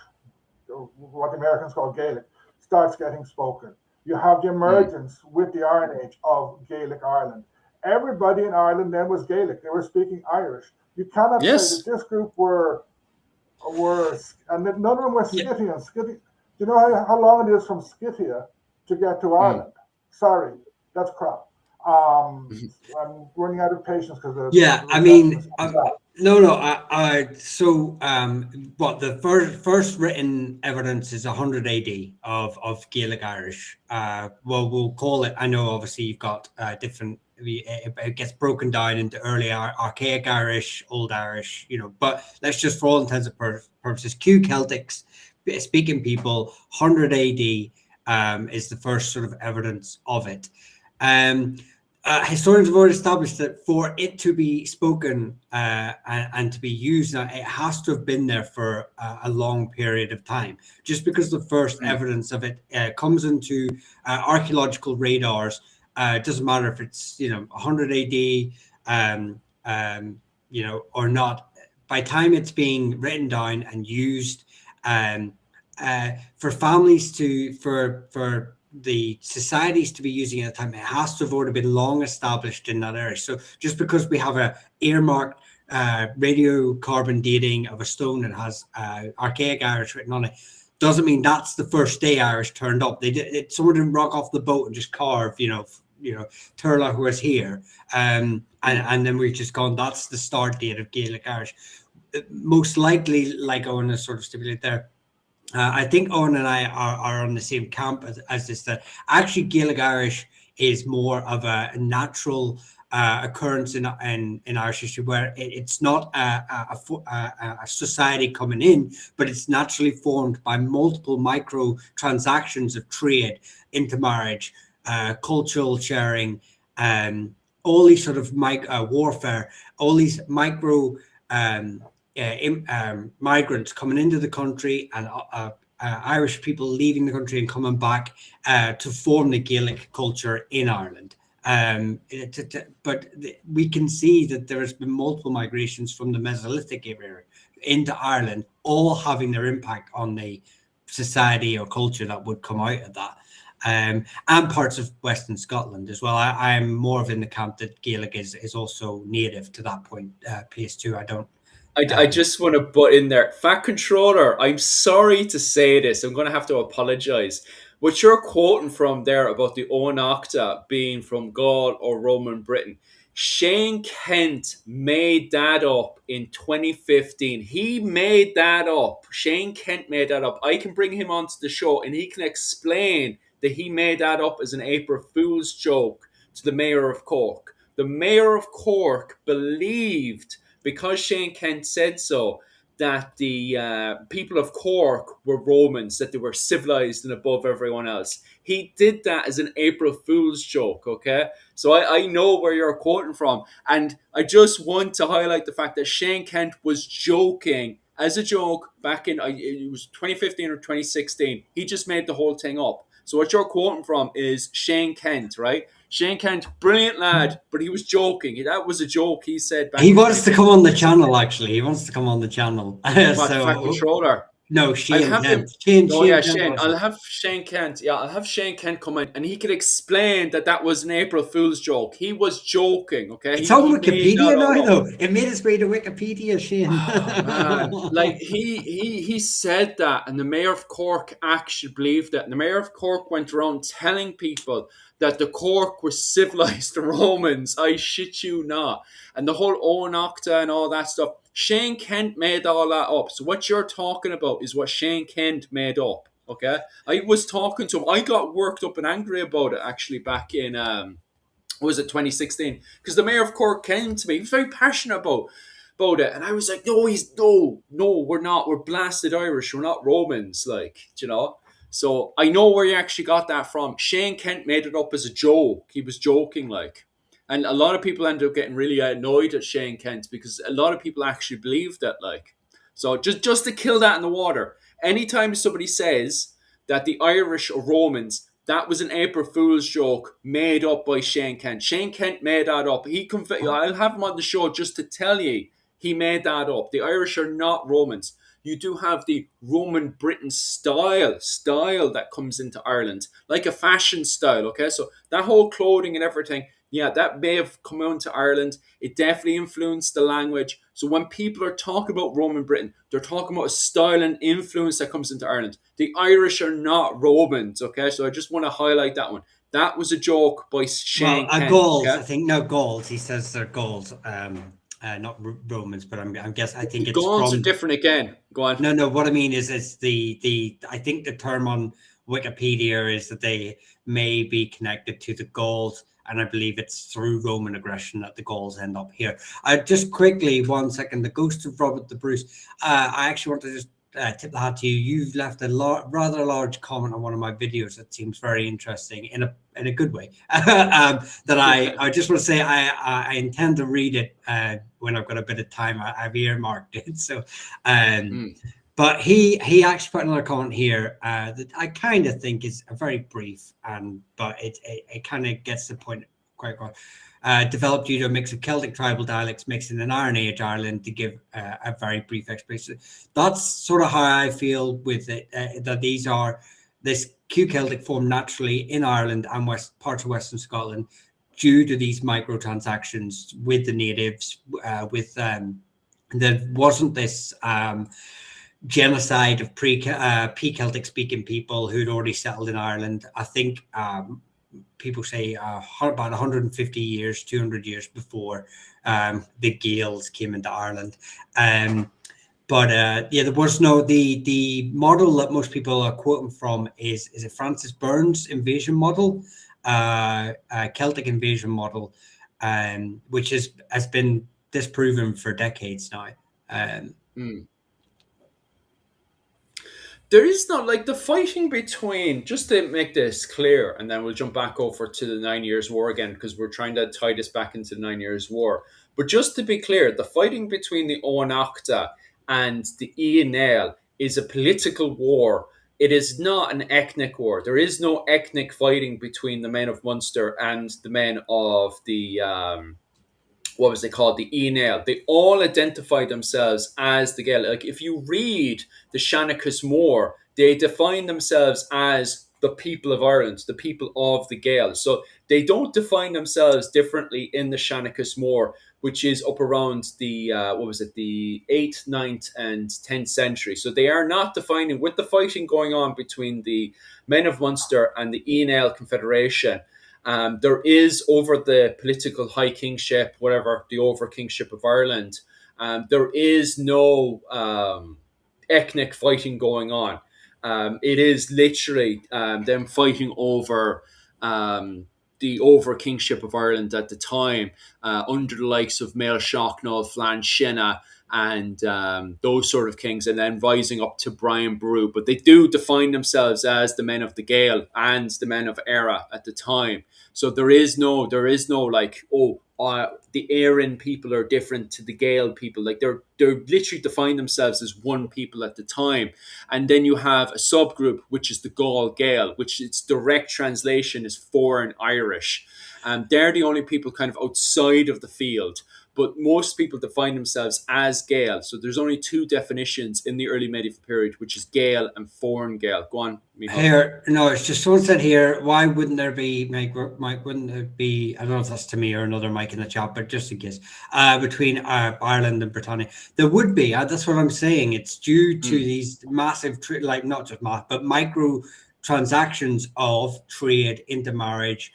what the Americans call Gaelic, starts getting spoken. You have the mm. emergence with the Iron Age of Gaelic Ireland. Everybody in Ireland then was Gaelic. They were speaking Irish. You cannot say that Yes. this group were and none of them were Yeah. Scythian. Do you know how long it is from Scythia to get to Mm. Ireland? Sorry, that's crap. I'm running out of patience because the Yeah, I reception is mean, so bad. no, no. So, what the first written evidence is 100 AD of Gaelic Irish. Well, we'll call it. I know, obviously, you've got different. It gets broken down into early archaic Irish, old Irish. But let's just, for all intents and purposes, Q Celtics speaking people. 100 AD is the first sort of evidence of it. Historians have already established that for it to be spoken and to be used, it has to have been there for a long period of time. Just because the first Mm. evidence of it comes into archaeological radars, it doesn't matter if it's 100 AD, or not. By the time it's being written down and used, um, for families for the societies to be using at the time, it has to have already been long established in that area. So just because we have a earmarked radiocarbon dating of a stone that has archaic Irish written on it, doesn't mean that's the first day Irish turned up. Someone didn't rock off the boat and just carve, Turlough was here, and then we've just gone. That's the start date of Gaelic Irish. Most likely, like Owen has sort of stipulated there, I think Owen and I are on the same camp as this, that actually Gaelic Irish is more of a natural occurrence in Irish history, where it's not a society coming in, but it's naturally formed by multiple micro transactions of trade, intermarriage, cultural sharing, all these sort of warfare, all these micro um, migrants coming into the country, and Irish people leaving the country and coming back to form the Gaelic culture in Ireland. But we can see that there has been multiple migrations from the Mesolithic era into Ireland, all having their impact on the society or culture that would come out of that. And parts of Western Scotland as well. I'm more of in the camp that Gaelic is also native to that point. PS2, I don't. I just want to butt in there. Fat controller, I'm sorry to say this. I'm going to have to apologize. What you're quoting from there about the Oanachta being from Gaul or Roman Britain, Shane Kent made that up in 2015. He made that up. Shane Kent made that up. I can bring him onto the show and he can explain that he made that up as an April Fool's joke to the mayor of Cork. The mayor of Cork believed, because Shane Kent said so, that the people of Cork were Romans, that they were civilized and above everyone else. He did that as an April Fool's joke, okay? So I know where you're quoting from. And I just want to highlight the fact that Shane Kent was joking as a joke back in, it was 2015 or 2016. He just made the whole thing up. So what you're quoting from is Shane Kent, right? Shane Kent, brilliant lad, but he was joking. That was a joke he said back He in wants to come 2015. on the channel, actually. He wants to come on the channel. What, fat So, controller? No, I'll Shane have him. Kent. Shane Oh yeah, Shane Kent Shane. was I'll it? have Shane Kent. Yeah, I'll have Shane Kent come in, and he could explain that that was an April Fool's joke. He was joking. Okay, It's he on made that Wikipedia all now, up. though. It made its way to Wikipedia, Shane. Oh man, like he said that, and the mayor of Cork actually believed it. And the mayor of Cork went around telling people that the Cork was civilized Romans. I shit you not. And the whole Oenocta and all that stuff. Shane Kent made all that up. So what you're talking about is what Shane Kent made up. Okay, I was talking to him. I got worked up and angry about it actually back in what was it 2016, because the mayor of Cork came to me. He was very passionate about it, and I was like, no, no, we're not. We're blasted Irish. We're not Romans, like, you know. So I know where you actually got that from. Shane Kent made it up as a joke. He was joking, like, and a lot of people ended up getting really annoyed at Shane Kent because a lot of people actually believed that, like. So just to kill that in the water. Anytime somebody says that the Irish are Romans, that was an April Fool's joke made up by Shane Kent. Shane Kent made that up. I'll have him on the show just to tell you he made that up. The Irish are not Romans. You do have the Roman Britain style that comes into Ireland, like a fashion style. Okay, so that whole clothing and everything, yeah, that may have come into Ireland. It definitely influenced the language. So when people are talking about Roman Britain, they're talking about a style and influence that comes into Ireland. The Irish are not Romans, okay? So I just want to highlight that one. That was a joke by Well, Shane Kent, Gauls, okay? I think. No, Gauls. He says they're Gauls, not Romans. But I'm guess. I think The it's Gauls are from. different again. Go on. No, no. What I mean is, it's the. I think the term on Wikipedia is that they may be connected to the Gauls, and I believe it's through Roman aggression that the Gauls end up here. Just quickly, 1 second. The Ghost of Robert the Bruce. I actually want to just tip the hat to you. You've left a rather large comment on one of my videos that seems very interesting in a good way. That I just want to say I intend to read it when I've got a bit of time. I've earmarked it. So, um, Mm. but he actually put another comment here that I kind of think is a very brief, but it kind of gets the point quite well. Developed due to a mix of Celtic tribal dialects mixed in an Iron Age Ireland, to give a very brief explanation. That's sort of how I feel with it, that this Q Celtic formed naturally in Ireland and parts of Western Scotland due to these microtransactions with the natives, there wasn't this genocide of pre-Celtic speaking people who'd already settled in Ireland. I think people say about 150 years, 200 years before the Gaels came into Ireland. But yeah, there was no the model that most people are quoting from is it Francis Burns' invasion model, Celtic invasion model, which has been disproven for decades now. Mm. There is not like the fighting between, just to make this clear, and then we'll jump back over to the 9 Years' War again because we're trying to tie this back into the 9 Years' War. But just to be clear, the fighting between the Oenocta and the Ionel is a political war. It is not an ethnic war. There is no ethnic fighting between the men of Munster and the men of the what was they called, the Ionel. They all identify themselves as the Gael. Like if you read the Seanchus Mór, they define themselves as the people of Ireland, the people of the Gael. So they don't define themselves differently in the Seanchus Mór, which is up around the the 8th, 9th, and 10th century. So they are not defining, with the fighting going on between the men of Munster and the Ionel Confederation. There is over the political high kingship, whatever, the over kingship of Ireland. There is no ethnic fighting going on. It is literally them fighting over the over kingship of Ireland at the time, under the likes of Mael Shocknall, Flan Shinna, and those sort of kings, and then rising up to Brian Boru. But they do define themselves as the men of the Gael and the men of Era at the time. So there is no like, the Erin people are different to the Gael people. Like they're literally define themselves as one people at the time. And then you have a subgroup which is the Gaul Gael, which its direct translation is foreign Irish. They're the only people kind of outside of the field. but most people define themselves as Gael. So there's only two definitions in the early medieval period, which is Gael and foreign Gael. Go on, Michal. Here, no, it's just someone said here, why wouldn't there be, Mike, wouldn't there be, I don't know if that's to me or another Mike in the chat, but just in case, between Ireland and Britannia? There would be, that's what I'm saying. It's due to these massive, like not just math, but micro transactions of trade, intermarriage,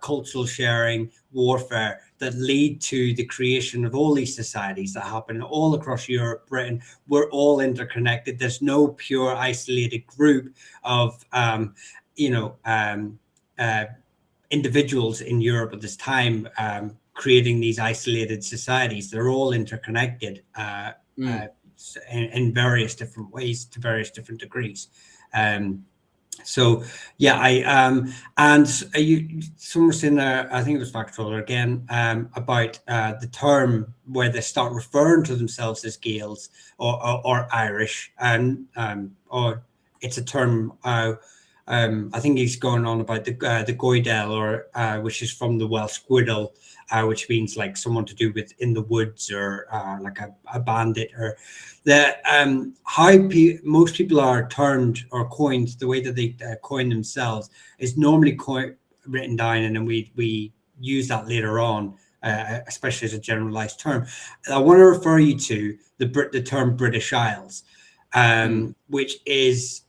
cultural sharing, warfare that lead to the creation of all these societies that happen all across Europe, Britain. We're all interconnected. There's no pure isolated group of individuals in Europe at this time creating these isolated societies. They're all interconnected in various different ways to various different degrees. So yeah, someone was in there, I think it was Factroller again, about the term where they start referring to themselves as Gaels or Irish, and or it's a term. I think he's going on about the Goidel, or which is from the Welsh Gwydl, which means like someone to do with in the woods, or like a bandit, or the how most people are termed or coined. The way that they coin themselves is normally written down, and then we use that later on, especially as a generalized term. I want to refer you to the term British Isles, which is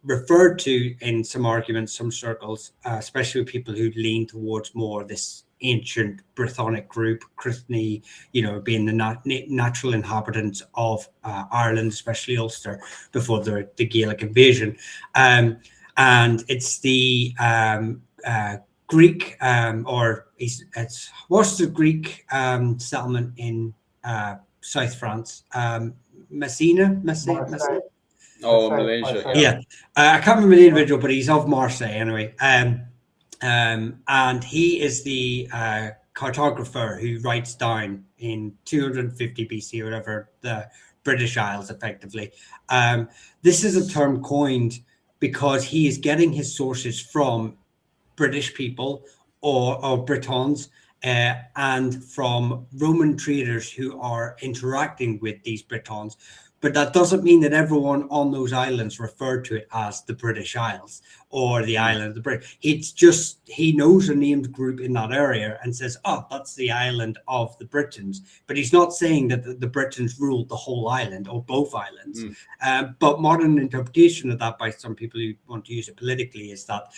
referred to in some arguments, some circles, especially with people who lean towards more this ancient Brythonic group, Brittany, being the natural inhabitants of Ireland, especially Ulster, before the Gaelic invasion. And it's the Greek, what's the Greek settlement in South France? Messina? Marseille. Oh, Malaysia. Yeah. I can't remember the individual, but he's of Marseille anyway. And he is the cartographer who writes down in 250 BC or whatever the British Isles, effectively. This is a term coined because he is getting his sources from British people or Britons, and from Roman traders who are interacting with these Britons. But that doesn't mean that everyone on those islands referred to it as the British Isles or the island of the Brit. It's just he knows a named group in that area and says, "Oh, that's the island of the Britons." But he's not saying that the Britons ruled the whole island or both islands. But modern interpretation of that by some people who want to use it politically is that,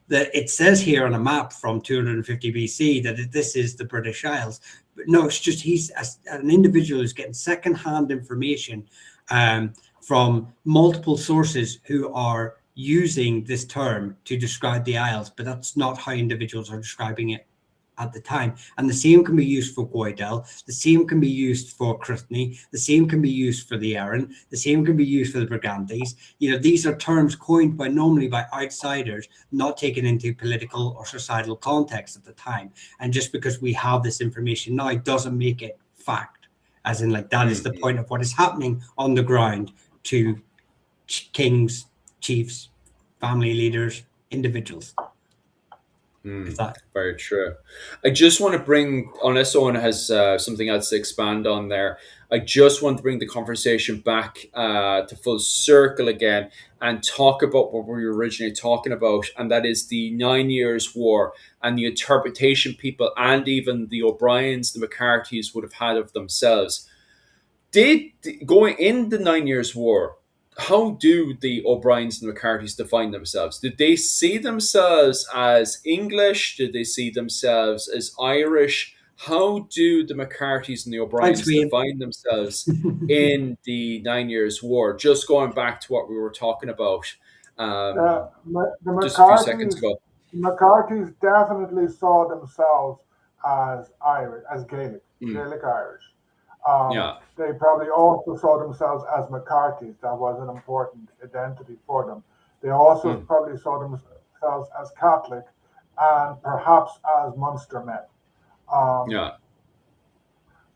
it says here on a map from 250 BC that this is the British Isles. But no, it's just he's an individual who's getting secondhand information from multiple sources who are using this term to describe the Isles, but that's not how individuals are describing it at the time. And the same can be used for Goidel, the same can be used for Brittany, the same can be used for the Erin, the same can be used for the Brigantes. These are terms coined normally by outsiders, not taken into political or societal context at the time. And just because we have this information now doesn't make it fact, as in like that is the point of what is happening on the ground to kings, chiefs, family leaders, individuals. Very true. I just want to bring, unless someone has something else to expand on there, I just want to bring the conversation back to full circle again and talk about what we were originally talking about, and that is the 9 Years' War and the interpretation people and even the O'Briens, the McCarthys would have had of themselves. Going in the 9 Years' War, how do the O'Briens and McCarthys define themselves? Did they see themselves as English? Did they see themselves as Irish? How do the McCarthys and the O'Briens define themselves in the 9 Years' War? Just going back to what we were talking about just a few seconds ago. The McCarthys definitely saw themselves as Irish, as Gaelic Irish. They probably also saw themselves as McCarthys. That was an important identity for them. They also probably saw themselves as Catholic and perhaps as Munster men.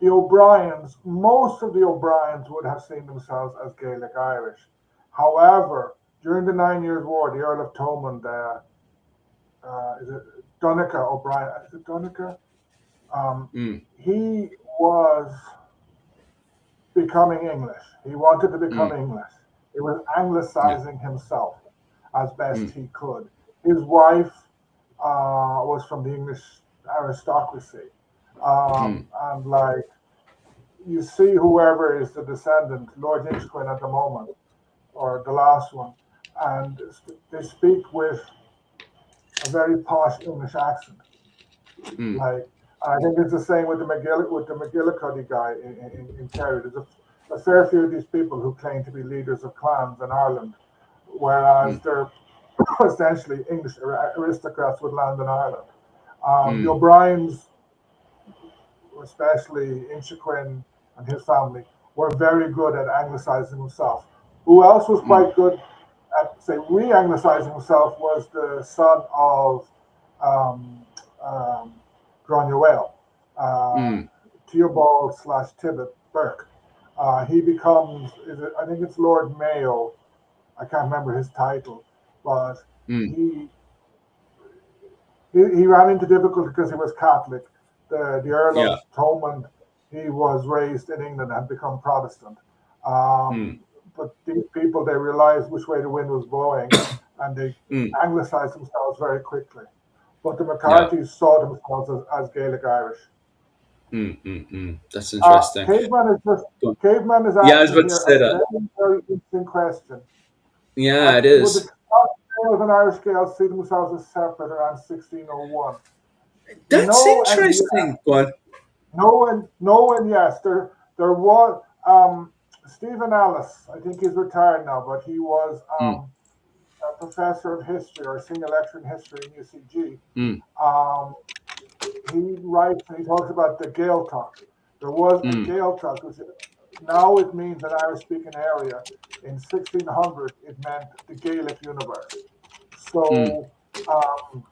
The O'Briens, most of the O'Briens would have seen themselves as Gaelic Irish. However, during the 9 Years' War, the Earl of Thomond, is it Donegal O'Brien? Is it Donegal? Um, Mm. he was becoming English. He wanted to become Mm. English. He was Yeah. anglicizing himself as best Mm. he could. His wife was from the English aristocracy. Mm. And like you see, whoever is the descendant, Lord Inchiquin at the moment, or the last one, and they speak with a very posh English accent. Mm. Like I think it's the same with the McGillicuddy guy in Kerry. There's a fair few of these people who claim to be leaders of clans in Ireland, whereas Mm. they're essentially English aristocrats with land in Ireland. The Mm. O'Briens, especially Inchiquin and his family, were very good at anglicizing himself. Who else was Mm. quite good at, say, re-anglicizing himself was the son of um, um, Granuaile, uh, Mm. Theobald slash Tibbet Burke. He becomes, I think it's Lord Mayo. I can't remember his title, but Mm. he he ran into difficulty because he was Catholic. The Earl Yeah. of Thomond, he was raised in England and become Protestant. Mm. But these people, they realized which way the wind was blowing, and they Mm. anglicized themselves very quickly. But the Yeah. McCarthys saw themselves as Gaelic Irish. Mm. Mm. Mm. That's interesting. Caveman is just Go on. Caveman is Yeah, I was asking about to here say a that. very very interesting question. Yeah, it Would the is. Scottish Gaels and Irish Gaels see themselves as separate around 1601? That's No and yes. interesting. Go on. No, and yes, there was Stephen Ellis. I think he's retired now, but he was Mm. a professor of history or a senior lecturer in history in UCG. Mm. Um, he writes and he talks about the Gaeltacht. There was a Mm. Gaeltacht, which now it means an Irish-speaking area. In 1600, it meant the Gaelic universe. Mm. So um,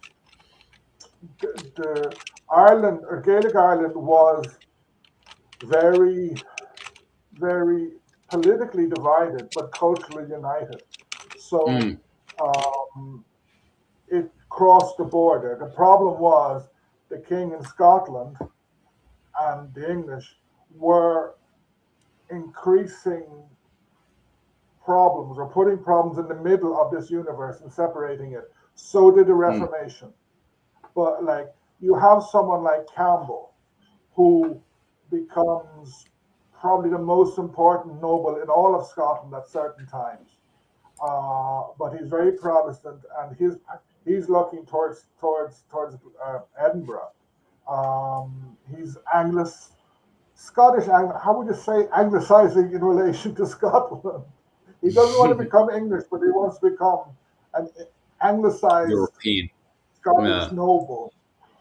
the Ireland or Gaelic Ireland was very very politically divided but culturally united. So Mm. um, it crossed the border. The problem was the king in Scotland and the English were increasing problems or putting problems in the middle of this universe and separating it. So did the Mm. Reformation. But like you have someone like Campbell who becomes probably the most important noble in all of Scotland at certain times. But he's very Protestant, and he's looking towards Edinburgh. He's Scottish. How would you say Anglicizing in relation to Scotland? He doesn't want to become English, but he wants to become an Anglicized European. Scottish Yeah. noble.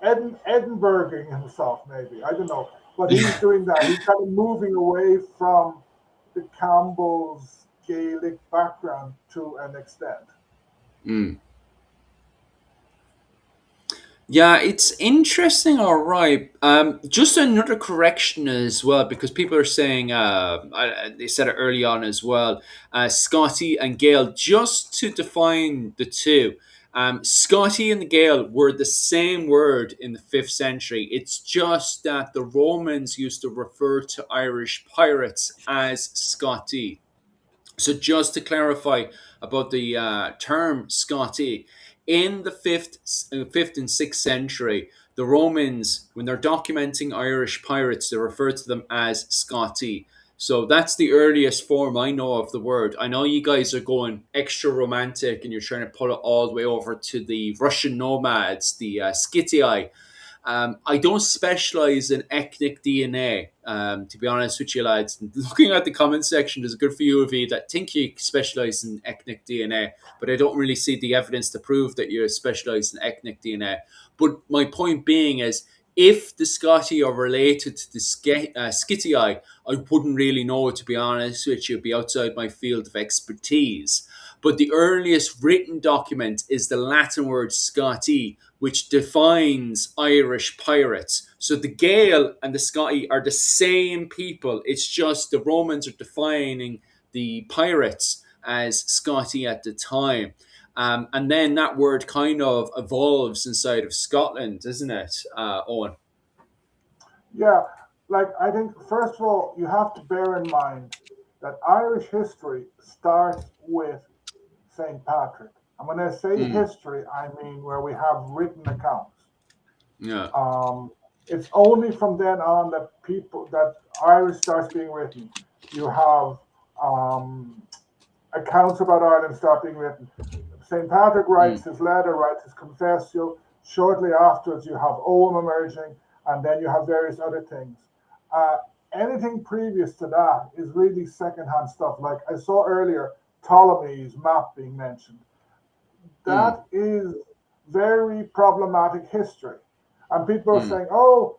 Edinburghing himself, maybe. I don't know. But he's doing that. He's kind of moving away from the Campbell's Gaelic background to an extent. Mm. Yeah, it's interesting. All right. Just another correction as well, because people are saying, they said it early on as well, Scotty and Gael, just to define the two. Scotty and the Gael were the same word in the 5th century. It's just that the Romans used to refer to Irish pirates as Scotty. So just to clarify about the term Scoti, in the fifth and sixth century, the Romans, when they're documenting Irish pirates, they refer to them as Scoti. So that's the earliest form I know of the word. I know you guys are going extra romantic and you're trying to pull it all the way over to the Russian nomads, the Scythii. I don't specialize in ethnic DNA, to be honest with you, lads. Looking at the comment section, there's a good few of you that think you specialize in ethnic DNA, but I don't really see the evidence to prove that you specialize in ethnic DNA. But my point being is, if the Scotty are related to the Scythii, I wouldn't really know, to be honest with you. It'd be outside my field of expertise. But the earliest written document is the Latin word Scoti, which defines Irish pirates. So the Gael and the Scotty are the same people. It's just the Romans are defining the pirates as Scotty at the time. And then that word kind of evolves inside of Scotland, isn't it, Owen? Yeah, like I think first of all, you have to bear in mind that Irish history starts with St. Patrick. And when I say Mm, history, I mean where we have written accounts. yeah. Um, it's only from then on that Irish starts being written. You have um, accounts about Ireland start being written. St. Patrick Mm, writes his letter, writes his confessio. Shortly afterwards, you have Owen emerging, and then you have various other things. Uh, Anything previous to that is really secondhand stuff. Like I saw earlier, Ptolemy's map being mentioned. mm, That is very problematic history. And people are mm, saying, oh,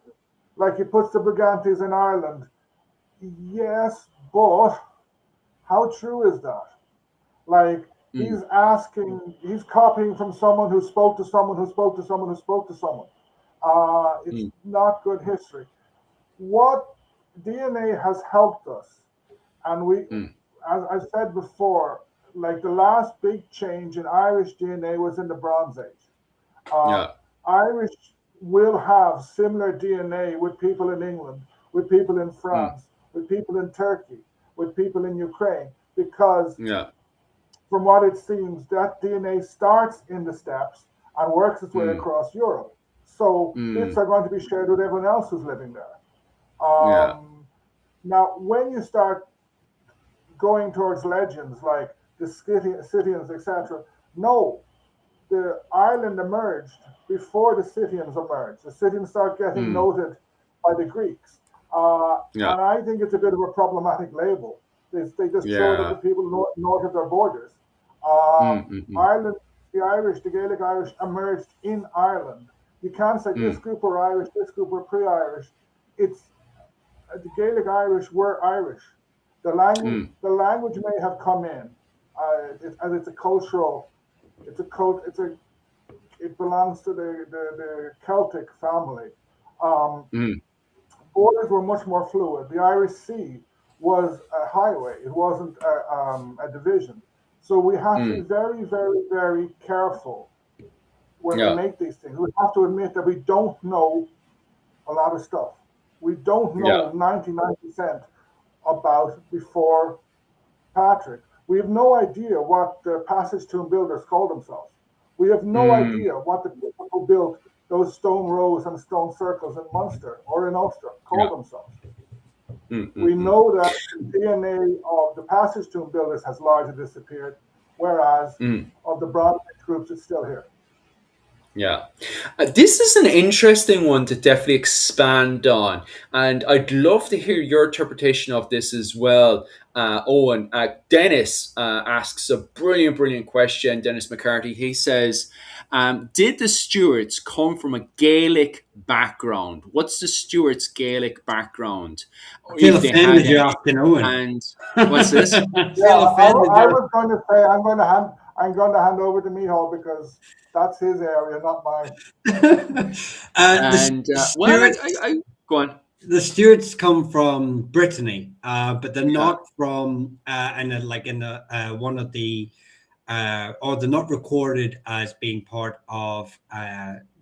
like he puts the Brigantes in Ireland. Yes, but how true is that? Like mm, he's copying from someone who spoke to someone who spoke to someone who spoke to someone. It's mm, not good history. What DNA has helped us, and mm. as I said before, like the last big change in Irish DNA was in the Bronze Age. Uh, Yeah. Irish will have similar DNA with people in England, with people in Mm, France, with people in Turkey, with people in Ukraine, because yeah. from what it seems, that DNA starts in the steppes and works its way Mm, across Europe. So bits mm, are going to be shared with everyone else who's living there. yeah. Now, when you start going towards legends like the Scythians, etc., no, the Ireland emerged before the Scythians emerged. The Scythians start getting Mm, noted by the Greeks. yeah. And I think it's a bit of a problematic label. They just throw it at the Yeah. people north of their borders. Uh, Mm, mm, mm, Ireland, the Irish, the Gaelic Irish emerged in Ireland. You can't say this mm, group were Irish, this group were pre-Irish. It's The Gaelic Irish were Irish. mm, The language may have come in, as it's a cultural, it belongs to the Celtic family. Um, mm, Borders were much more fluid. The Irish Sea was a highway; it wasn't a division. So we have to be mm. very, very, very careful when we Yeah. make these things. We have to admit that we don't know a lot of stuff. We don't Yeah. know 99% about before Patrick. We have no idea what the passage tomb builders called themselves. We have no Mm, idea what the people who built those stone rows and stone circles in Munster or in Ulster yeah. called themselves. Mm, mm, We mm, know that the DNA of the passage tomb builders has largely disappeared, whereas mm. of the Bronze Age groups, it's still here. Yeah. This is an interesting one to definitely expand on. And I'd love to hear your interpretation of this as well, Owen. Dennis asks a brilliant, brilliant question. Dennis McCarthy. He says, did the Stuarts come from a Gaelic background? What's the Stuarts' Gaelic background? I Or feel if they had offended you're any? asking Owen. And what's this? I Yeah, feel offended I you're. was going to say I'm going to hand over to Miho because that's his area, not mine. The And well, Stuarts. go on. The Stuarts come from Brittany, but they're Yeah. not from in the one of the or they're not recorded as being part of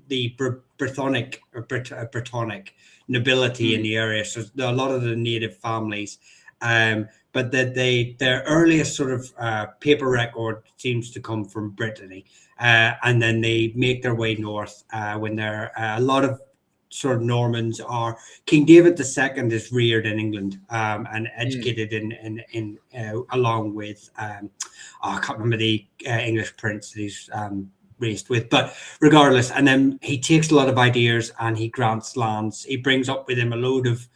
the Brythonic or Brittonic nobility in Mm, the area. So a lot of the native families, but that their earliest sort of paper record seems to come from Brittany, and then they make their way north when they're a lot of sort of Normans are King David II is reared in England and mm, educated in along with I can't remember the English prince that he's raised with, but regardless, and then he takes a lot of ideas and he grants lands. He brings up with him a load of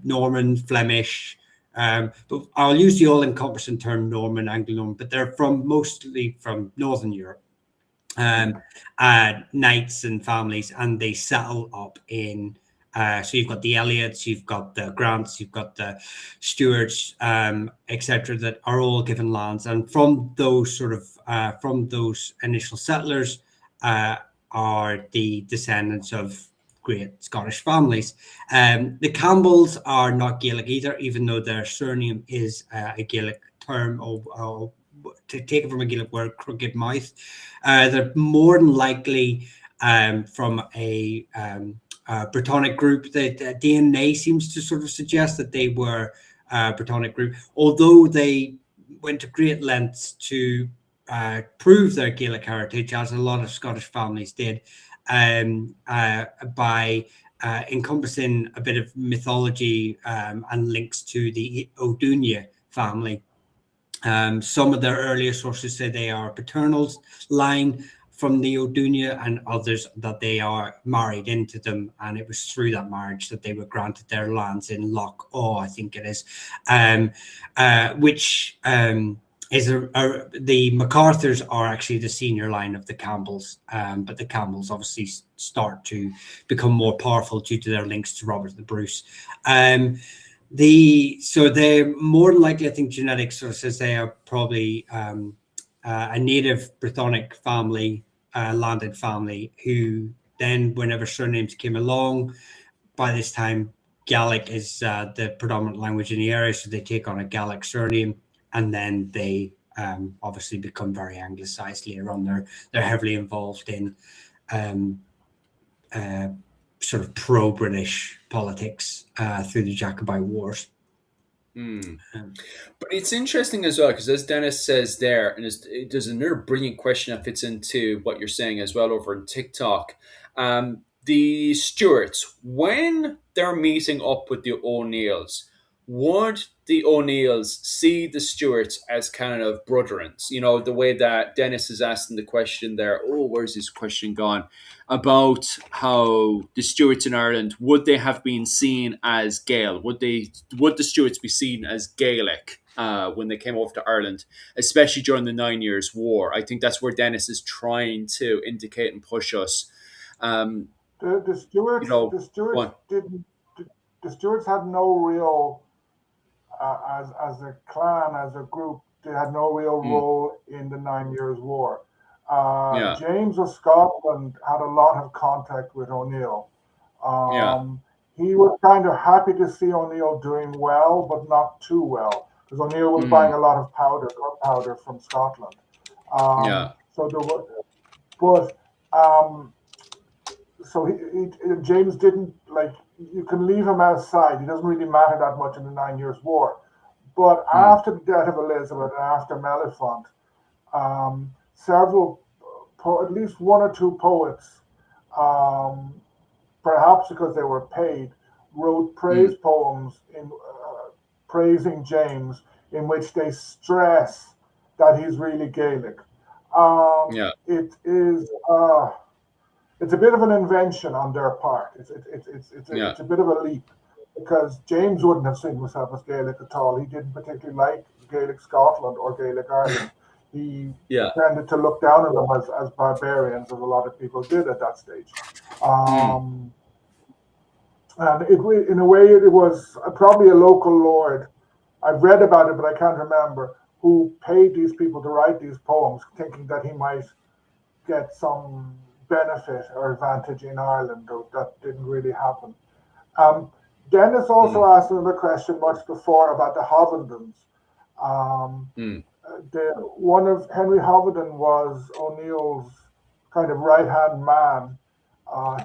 Norman, Flemish. But I'll use the all-encompassing term Norman, Anglo-Norman, but they're from mostly from Northern Europe, mm, knights and families, and they settle up in. So you've got the Elliots, you've got the Grants, you've got the Stuarts, etc., that are all given lands, and from those initial settlers uh, are the descendants of great Scottish families. The Campbells are not Gaelic either, even though their surname is a Gaelic term, or to take it from a Gaelic word, crooked mouth. They're more than likely from Brittonic group. The DNA seems to sort of suggest that they were a Brittonic group, although they went to great lengths to prove their Gaelic heritage, as a lot of Scottish families did, by encompassing a bit of mythology and links to the O'Dunia family. Some of their earlier sources say they are paternal line from the O'Dunia, and others that they are married into them, and it was through that marriage that they were granted their lands in Loch Awe, I think it is, which is the MacArthurs are actually the senior line of the Campbells, but the Campbells obviously start to become more powerful due to their links to Robert the Bruce. So they're more likely, I think genetics sort of says they are probably a native Brythonic family, landed family, who then, whenever surnames came along, by this time Gaelic is the predominant language in the area, so they take on a Gaelic surname, and then they obviously become very anglicized later on. They're heavily involved in sort of pro-British politics through the Jacobite Wars. But it's interesting as well, because as Dennis says there, and there's another brilliant question that fits into what you're saying as well over on TikTok. The Stuarts, when they're meeting up with the O'Neills, would the O'Neills see the Stuarts as kind of brotherans? You know, the way that Dennis is asking the question there. Oh, where's this question gone? About how the Stuarts in Ireland, would they have been seen as Gael? Would the Stuarts be seen as Gaelic when they came over to Ireland, especially during the 9 Years' War? I think that's where Dennis is trying to indicate and push us. The Stuarts, the Stuarts didn't. The Stuarts had no real, as a clan, as a group, they had no real role in the 9 Years' War. James of Scotland had a lot of contact with O'Neill. He was kind of happy to see O'Neill doing well, but not too well, because O'Neill was buying a lot of gunpowder from Scotland. So there was, but so James didn't like. You can leave him outside. He doesn't really matter that much in the 9 Years' War. But after the death of Elizabeth and after Meliphant, several, at least one or two poets, perhaps because they were paid, wrote praise poems in praising James, in which they stress that he's really Gaelic. It is. It's a bit of an invention on their part. It's a bit of a leap, because James wouldn't have seen himself as Gaelic at all. He didn't particularly like Gaelic Scotland or Gaelic Ireland. He tended to look down on them as barbarians, as a lot of people did at that stage. And in a way, it was probably a local lord. I've read about it, but I can't remember, who paid these people to write these poems, thinking that he might get some benefit or advantage in Ireland, though that didn't really happen. Dennis also asked another question much before about the Hovendens. One of Henry Hovenden was O'Neill's kind of right-hand man.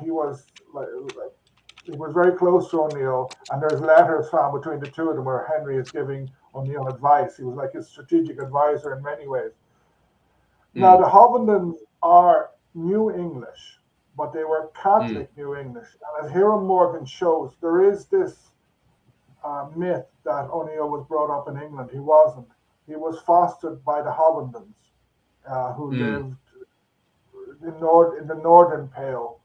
He was very close to O'Neill, and there's letters found between the two of them where Henry is giving O'Neill advice. He was like his strategic advisor in many ways. Now, the Hovendens are New English, but they were Catholic New English. And as Hiram Morgan shows, there is this myth that O'Neill was brought up in England. He wasn't. He was fostered by the Hovendens, who lived in the Northern Pale.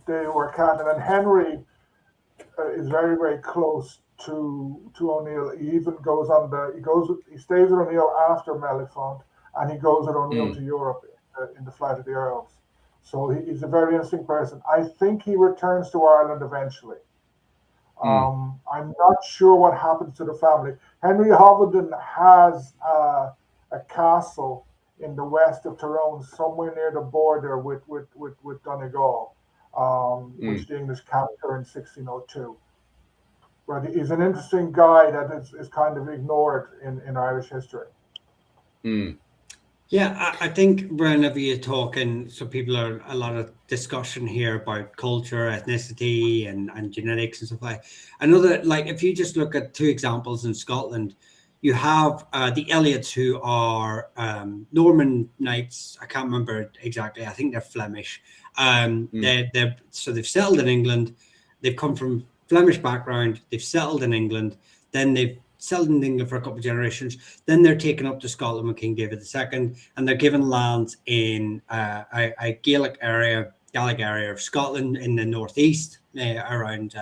They were Catholic, and Henry is very, very close to O'Neill. He even goes on he stays with O'Neill after Meliphant, and he goes with O'Neill to Europe in the Flight of the Earls. So he's a very interesting person. I think he returns to Ireland eventually. I'm not sure what happens to the family. Henry Hovenden has a castle in the west of Tyrone, somewhere near the border with Donegal, which the English captured in 1602. But he's an interesting guy that is kind of ignored in Irish history. Yeah, I think whenever you're talking, so people are a lot of discussion here about culture, ethnicity, and genetics and stuff like. Another, like, if you just look at two examples in Scotland, you have the Elliots, who are Norman knights. I can't remember exactly. I think they're Flemish. Mm, So they've settled in England. They've come from Flemish background. They've settled in England. Then they've settled in England for a couple of generations. Then they're taken up to Scotland with King David II, and they're given lands in a Gaelic area of Scotland in the northeast, around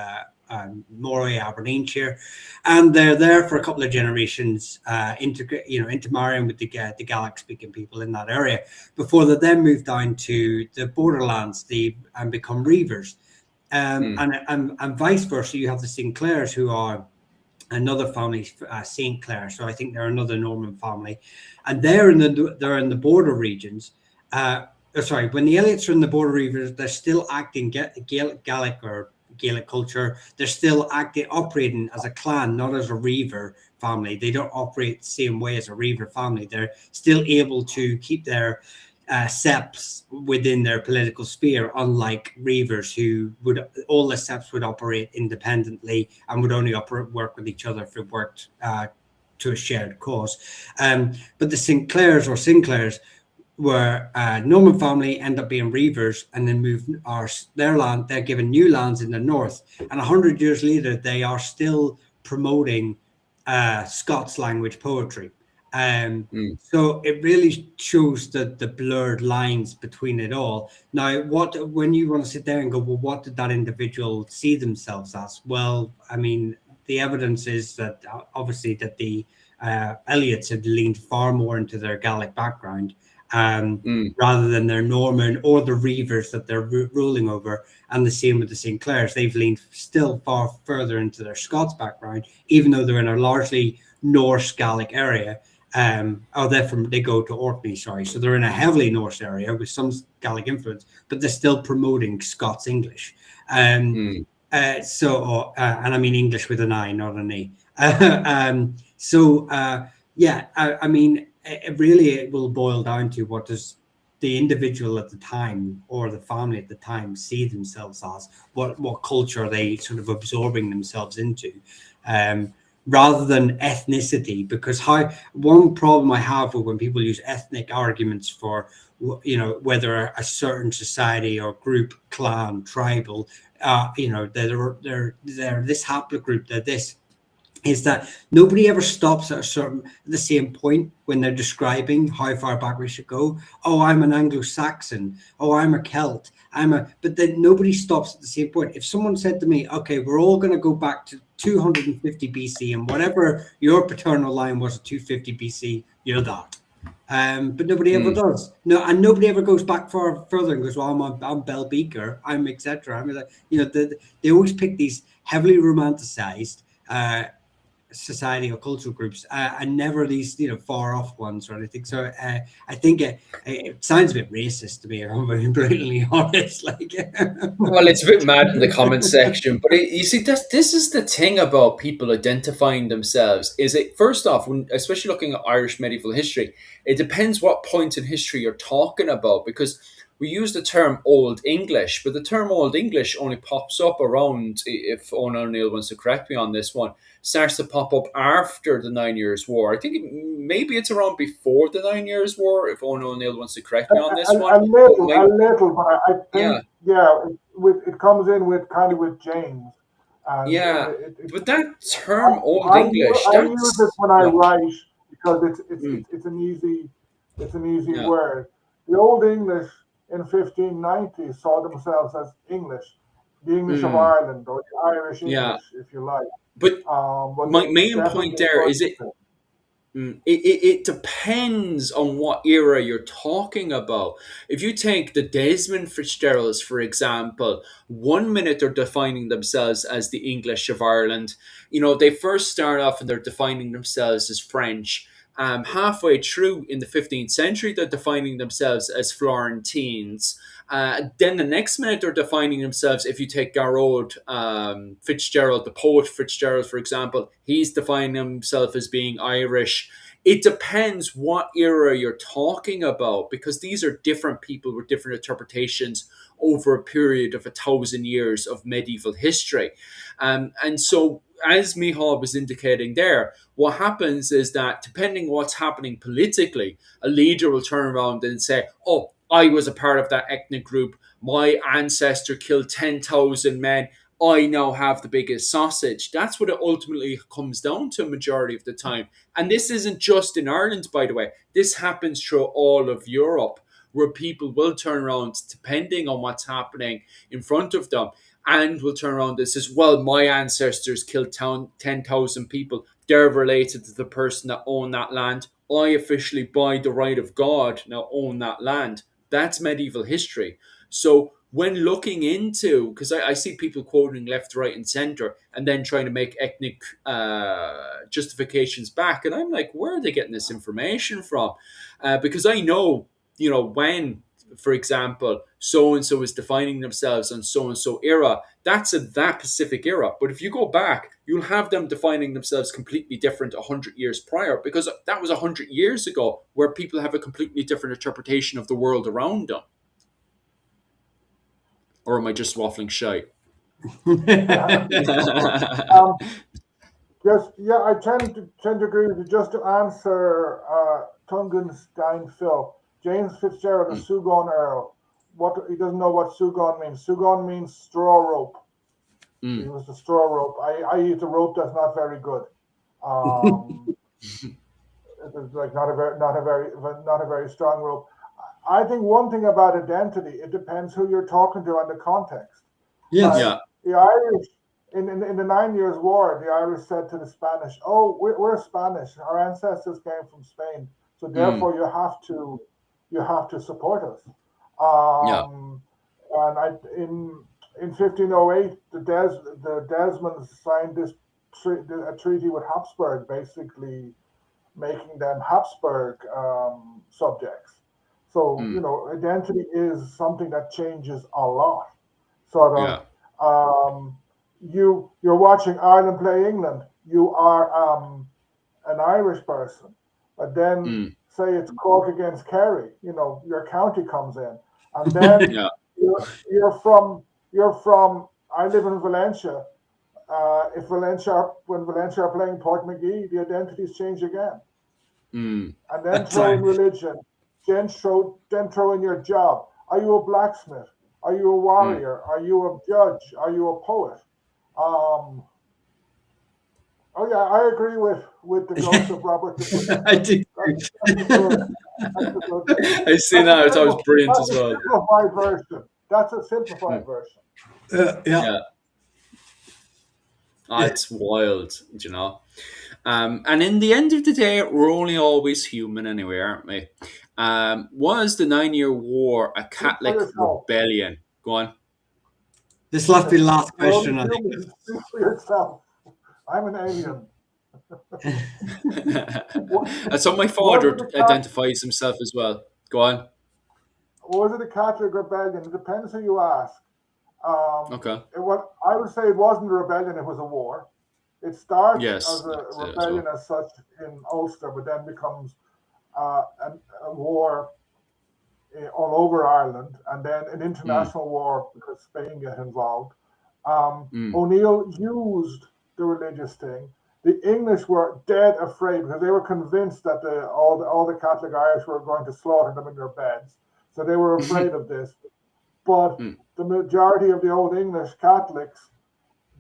Moray, Aberdeenshire, and they're there for a couple of generations, intermarrying with the Gaelic speaking people in that area before they then move down to the borderlands, and become Reivers, mm, and vice versa. You have the Sinclairs, who are another family, Saint Clair. So I think they're another Norman family, and they're in the border regions. Sorry, when the Elliots are in the border regions, they're still acting Gaelic or Gaelic culture. They're still operating as a clan, not as a Reaver family. They don't operate the same way as a Reaver family. They're still able to keep their septs within their political sphere, unlike Reavers, who would all the septs would operate independently and would only work with each other if it worked to a shared cause. But the Sinclairs were Norman family, end up being Reavers, and then move their land. They're given new lands in the north, and 100 years later, they are still promoting Scots language poetry. mm, So it really shows the blurred lines between it all. Now, when you want to sit there and go, well, what did that individual see themselves as? Well, I mean, the evidence is that obviously that the Elliots had leaned far more into their Gaelic background, mm, rather than their Norman or the Reivers that they're ruling over. And the same with the Sinclairs. They've leaned still far further into their Scots background, even though they're in a largely Norse Gaelic area. They go to Orkney, sorry. So they're in a heavily Norse area with some Gaelic influence, but they're still promoting Scots English. Um, mm, and I mean English with an I, not an E. Yeah, I mean, it will boil down to what does the individual at the time or the family at the time see themselves as, what culture are they sort of absorbing themselves into, um, rather than ethnicity. Because one problem I have with when people use ethnic arguments for, whether a certain society or group, clan, tribal, they're this haplogroup, they're this, is that nobody ever stops at the same point when they're describing how far back we should go. Oh, I'm an Anglo-Saxon. Oh, I'm a Celt. But then nobody stops at the same point. If someone said to me, okay, we're all going to go back to 250 BC, and whatever your paternal line was at 250 BC, you're that. But nobody ever mm. does. No, and nobody ever goes back further and goes, "Well, I'm Bell Beaker, I'm etc." I mean, like, they always pick these heavily romanticized society or cultural groups, and never these far off ones or anything. So I think it sounds a bit racist to me, if I'm being blatantly honest. Like, Well, it's a bit mad in the comment section, but you see, this is the thing about people identifying themselves. Is it first off, when especially looking at Irish medieval history, it depends what point in history you're talking about, because we use the term Old English, but the term Old English only pops up around, if Owen O'Neill wants to correct me on this one, starts to pop up after the 9 Years' War. I think maybe it's around before the 9 Years' War, if Owen O'Neill wants to correct me on this one. But A maybe, little, but I yeah. think, yeah, it comes in with kind of with James, and Yeah, it but that term Old English, I use it that's when I yeah, write because mm, it's an easy yeah, word. The Old English in 1590 saw themselves as English, the English of mm, Ireland or the Irish yeah. English, if you like. But But my they main point definitely there were. is it depends on what era you're talking about. If you take the Desmond Fitzgeralds, for example, one minute they're defining themselves as the English of Ireland. They first start off and they're defining themselves as French. Halfway through in the 15th century, they're defining themselves as Florentines. Then the next minute, they're defining themselves. If you take Garrod Fitzgerald, the poet Fitzgerald, for example, he's defining himself as being Irish. it depends what era you're talking about, because these are different people with different interpretations over a period of 1,000 years of medieval history. And so, as Mihal was indicating there, what happens is that depending on what's happening politically, a leader will turn around and say, "Oh, I was a part of that ethnic group. My ancestor killed 10,000 men. I now have the biggest sausage." That's what it ultimately comes down to, majority of the time. And this isn't just in Ireland, by the way. This happens through all of Europe, where people will turn around, depending on what's happening in front of them, and will turn around and says, "Well, my ancestors killed 10,000 people. They're related to the person that owned that land. I officially, by the right of God, now own that land." That's medieval history. So when looking into, because I see people quoting left, right, and center, and then trying to make ethnic justifications back, and I'm like, where are they getting this information from? Because I know, when, for example, so and so is defining themselves on so and so era, that's that Pacific era. But if you go back, you'll have them defining themselves completely different 100 years prior, because that was 100 years ago, where people have a completely different interpretation of the world around them. Or am I just waffling shite? Um, yeah, I tend to agree with you. Just to answer Tungenstein Phil, James Fitzgerald, a Sugon Earl. What he doesn't know what Sugon means. Sugon means straw rope. He was the straw rope. I use a rope that's not very good. It's like not a very strong rope. I think one thing about identity, it depends who you're talking to and the context. Yes. Yeah. The Irish in the 9 Years' War, the Irish said to the Spanish, "Oh, we're Spanish. Our ancestors came from Spain, so therefore you have to support us." Yeah. And in 1508, the Desmonds signed a treaty with Habsburg, basically making them Habsburg subjects. So identity is something that changes a lot. Sort of, Yeah. you're watching Ireland play England. You are an Irish person, but then say it's Cork against Kerry. Your county comes in, and then Yeah. you're from. I live in Valencia. When Valencia are playing Portmagee, the identities change again. And then That's throw in right. religion, then throw in your job. Are you a blacksmith? Are you a warrior? Are you a judge? Are you a poet? Oh yeah, I agree with the ghost of Robert De Niro. I do. That's a good. That's a good. I see That's a that. I thought it was brilliant that's as a well. simplified version. That's a simplified version. Yeah. Yeah. It's wild, And in the end of the day, we're only always human anyway, aren't we? Was the 9 Year War a Speak for Catholic yourself. rebellion? Go on. This last be the last You're only question, I think. human. Speak for yourself. I'm an alien. That's how my Was it father a identifies himself as well. Go on. Catholic rebellion? It depends who you ask. Okay. I would say it wasn't a rebellion; it was a war. It starts Yes, as a that's it as rebellion well. as such in Ulster, but then becomes a war all over Ireland, and then an international war because Spain get involved. O'Neill used the religious thing. The English were dead afraid because they were convinced that all the Catholic Irish were going to slaughter them in their beds. So they were afraid of this. But the majority of the old English Catholics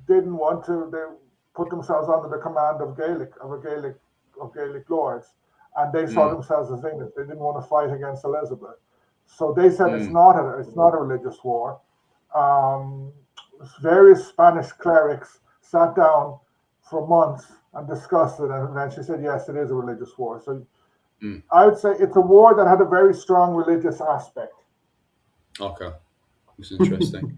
didn't want to. They put themselves under the command of Gaelic lords, and they saw themselves as English. They didn't want to fight against Elizabeth, so they said it's not a religious war. Um, Various Spanish clerics sat down for months and discussed it, and then she said, "Yes, it is a religious war." So I would say it's a war that had a very strong religious aspect. Okay. It's interesting.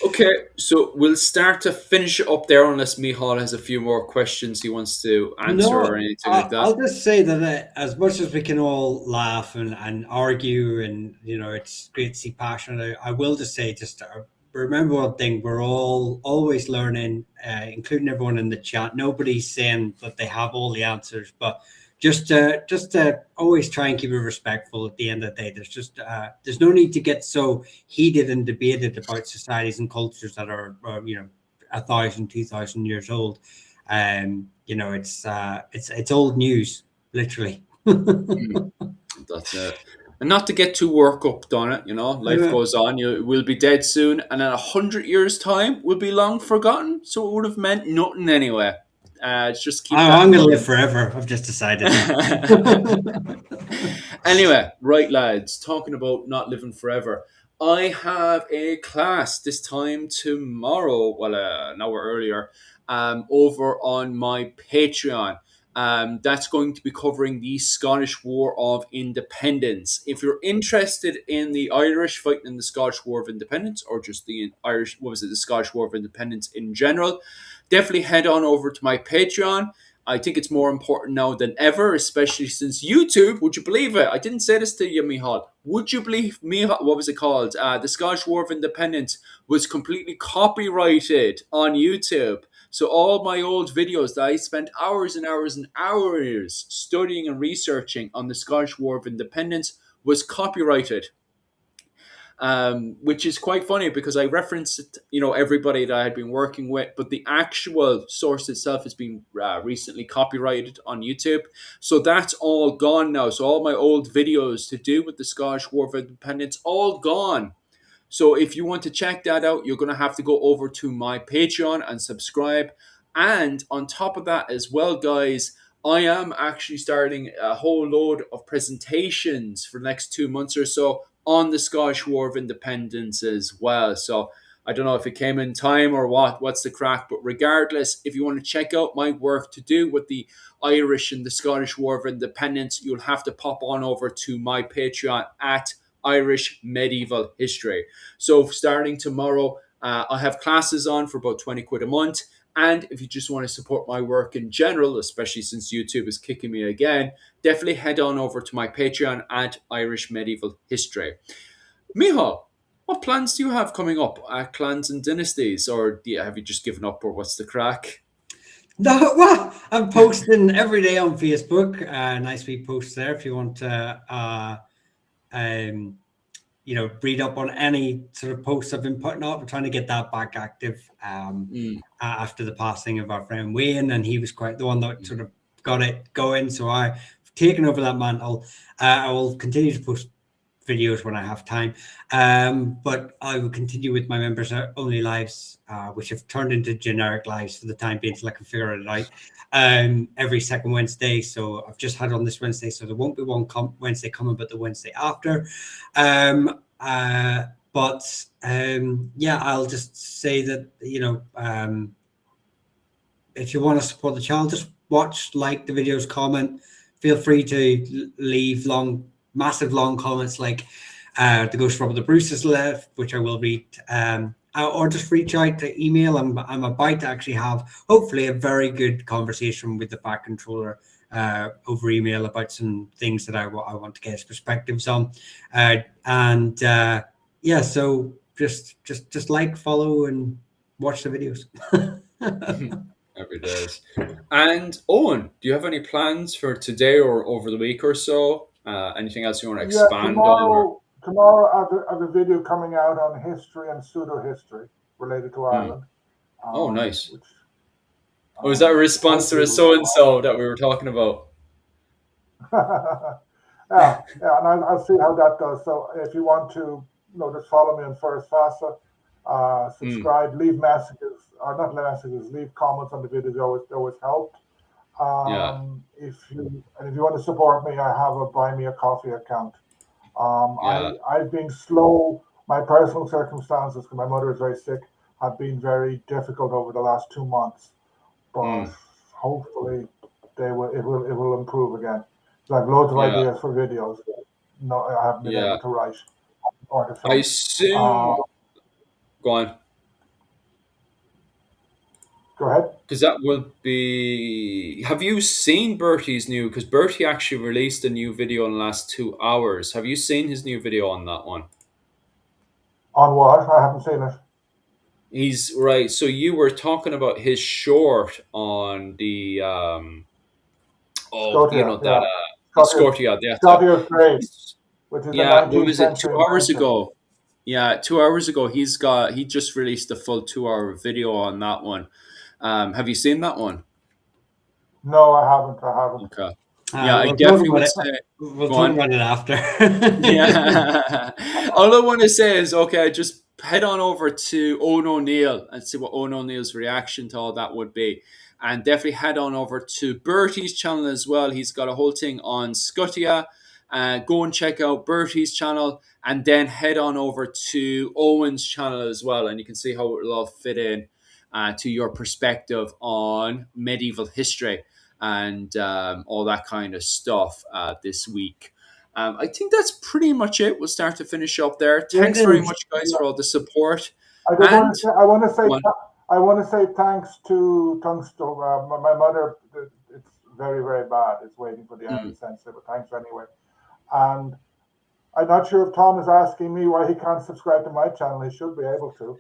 Okay, so we'll start to finish it up there unless Mihal has a few more questions he wants to answer or No, anything like that. I'll just say that as much as we can all laugh and argue, and it's great to see passion, I will just say, remember one thing: we're all always learning, including everyone in the chat. Nobody's saying that they have all the answers, but just always try and keep it respectful. At the end of the day, there's no need to get so heated and debated about societies and cultures that are, 1,000, 2,000 years old. It's old news, literally. Mm, that's it. And not to get too worked up on it, life goes on. You will be dead soon, and in 100 years' time, will be long forgotten. So it would have meant nothing anyway. Just keep that I'm in going to live mind. forever. I've just decided. Anyway, right, lads, talking about not living forever. I have a class this time tomorrow, well, an hour earlier, over on my Patreon. That's going to be covering the Scottish War of Independence. If you're interested in the Irish fighting in the Scottish War of Independence, or just the Irish, what was it, the Scottish War of Independence in general, definitely head on over to my Patreon. I think it's more important now than ever, especially since YouTube, would you believe it? I didn't say this to you, Mihal. Would you believe, Mihal, what was it called? The Scottish War of Independence was completely copyrighted on YouTube. So all my old videos that I spent hours and hours and hours studying and researching on the Scottish War of Independence was copyrighted. Which is quite funny because I referenced, everybody that I had been working with, but the actual source itself has been recently copyrighted on YouTube. So that's all gone now. So all my old videos to do with the Scottish War of Independence, all gone. So if you want to check that out, you're going to have to go over to my Patreon and subscribe. And on top of that as well, guys, I am actually starting a whole load of presentations for the next 2 months or so on the Scottish War of Independence as well. So I don't know if it came in time or what's the crack, but regardless, if you want to check out my work to do with the Irish and the Scottish War of Independence, you'll have to pop on over to my Patreon at Irish Medieval History. So starting tomorrow, I have classes on for about 20 quid a month. And if you just want to support my work in general, especially since YouTube is kicking me again, definitely head on over to my Patreon at Irish Medieval History. Miho, what plans do you have coming up at Clans and Dynasties? Or have you just given up, or what's the crack? No, well, I'm posting every day on Facebook. Nice wee posts there if you want to, read up on any sort of posts I've been putting up. I'm trying to get that back active after the passing of our friend Wayne, and he was quite the one that sort of got it going. So I've taken over that mantle. I will continue to post videos when I have time, but I will continue with my members only lives, which have turned into generic lives for the time being till I can figure it out. Every second Wednesday, so I've just had on this Wednesday, so there won't be one Wednesday coming, but the Wednesday after. I'll just say that if you want to support the channel, just watch, like the videos, comment. Feel free to leave massive long comments like the Ghost Robert the Bruce has left, which I will read, or just reach out to email. I'm about to actually have hopefully a very good conversation with the Fat Controller over email about some things that I want to get his perspectives on, so just like, follow, and watch the videos. Every day. And Owen, do you have any plans for today or over the week or so? Anything else you want to expand on? Or? Tomorrow I have a video coming out on history and pseudo-history related to Ireland. Oh, nice. Was that a response to the so-and-so that we were talking about? yeah, and I'll see how that goes. So if you want to, just follow me on First Fassa, subscribe, leave messages, or not messages, leave comments on the videos. They always help. If you want to support me, I have a Buy Me a Coffee account. I've been slow. My personal circumstances, because my mother is very sick, have been very difficult over the last 2 months. But hopefully it will improve again. So I have loads of ideas for videos. No, I haven't been able to write or to film. I assume. Go on. Go ahead. Because that will be. Have you seen Bertie's new? Because Bertie actually released a new video in the last 2 hours. Have you seen his new video on that one? On what? I haven't seen it. He's right. So you were talking about his short on the Oh, you Scotia, know that yeah. Scotia's, Scotia. That's Scotia's trade, which is a yeah. What 19th was it? Two century hours invention. ago. Yeah, 2 hours ago. He just released a full 2 hour video on that one. Have you seen that one? No, I haven't. I haven't. Okay. Yeah, I We'll talk definitely about would it. say. We'll Go talk on. about it after. Yeah. All I want to say is, okay, just head on over to Owen O'Neill and see what Owen O'Neill's reaction to all that would be. And definitely head on over to Bertie's channel as well. He's got a whole thing on Scutia. Go and check out Bertie's channel and then head on over to Owen's channel as well. And you can see how it will all fit in to your perspective on medieval history and all that kind of stuff this week. I think that's pretty much it. We'll start to finish up there. It Thanks very is. much, guys, for all the support. I just And want to say, I want to say, one, I want to say thanks to Tungsto. My mother, it's very, very bad. It's waiting for the mm, anti-censor, but thanks anyway. And I'm not sure if Tom is asking me why he can't subscribe to my channel. He should be able to.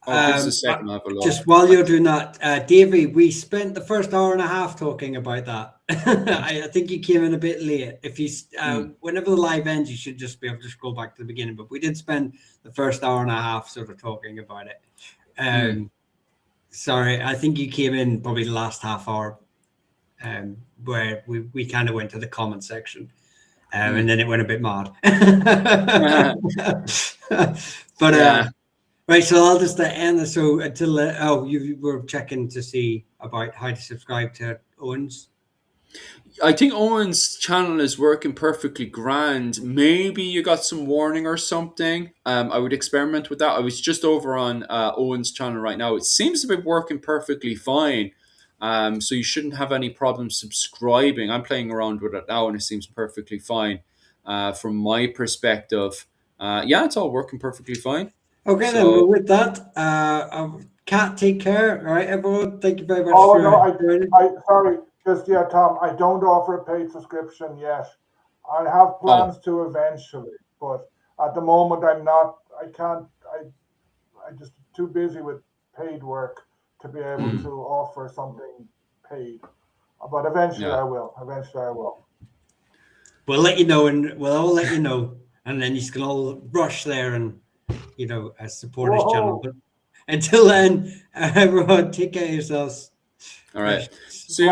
give us a second. I'll have a look. Just while you're doing that, Davey, we spent the first hour and a half talking about that. I think you came in a bit late. If you, whenever the live ends, you should just be able to scroll back to the beginning. But we did spend the first hour and a half sort of talking about it. Sorry, I think you came in probably the last half hour, where we kind of went to the comment section. And then it went a bit mad. But Yeah. right, so I'll just end this. So until you were checking to see about how to subscribe to Owen's. I think Owen's channel is working perfectly grand. Maybe you got some warning or something. I would experiment with that. I was just over on Owen's channel right now. It seems to be working perfectly fine. So you shouldn't have any problem subscribing. I'm playing around with it now and it seems perfectly fine from my perspective. Yeah, it's all working perfectly fine. Okay, then. Well, with that, Kat, take care. All right, everyone. Thank you very much Oh for no, joining. sorry, just yeah, Tom. I don't offer a paid subscription yet. I have plans to eventually, but at the moment I'm not. I can't. I'm just too busy with paid work to be able to offer something paid. But eventually Yeah. I will. Eventually I will. We'll let you know, and we'll all let you know, and then you can all rush there and support his channel. But until then, everyone, take care of yourselves. All right. See you.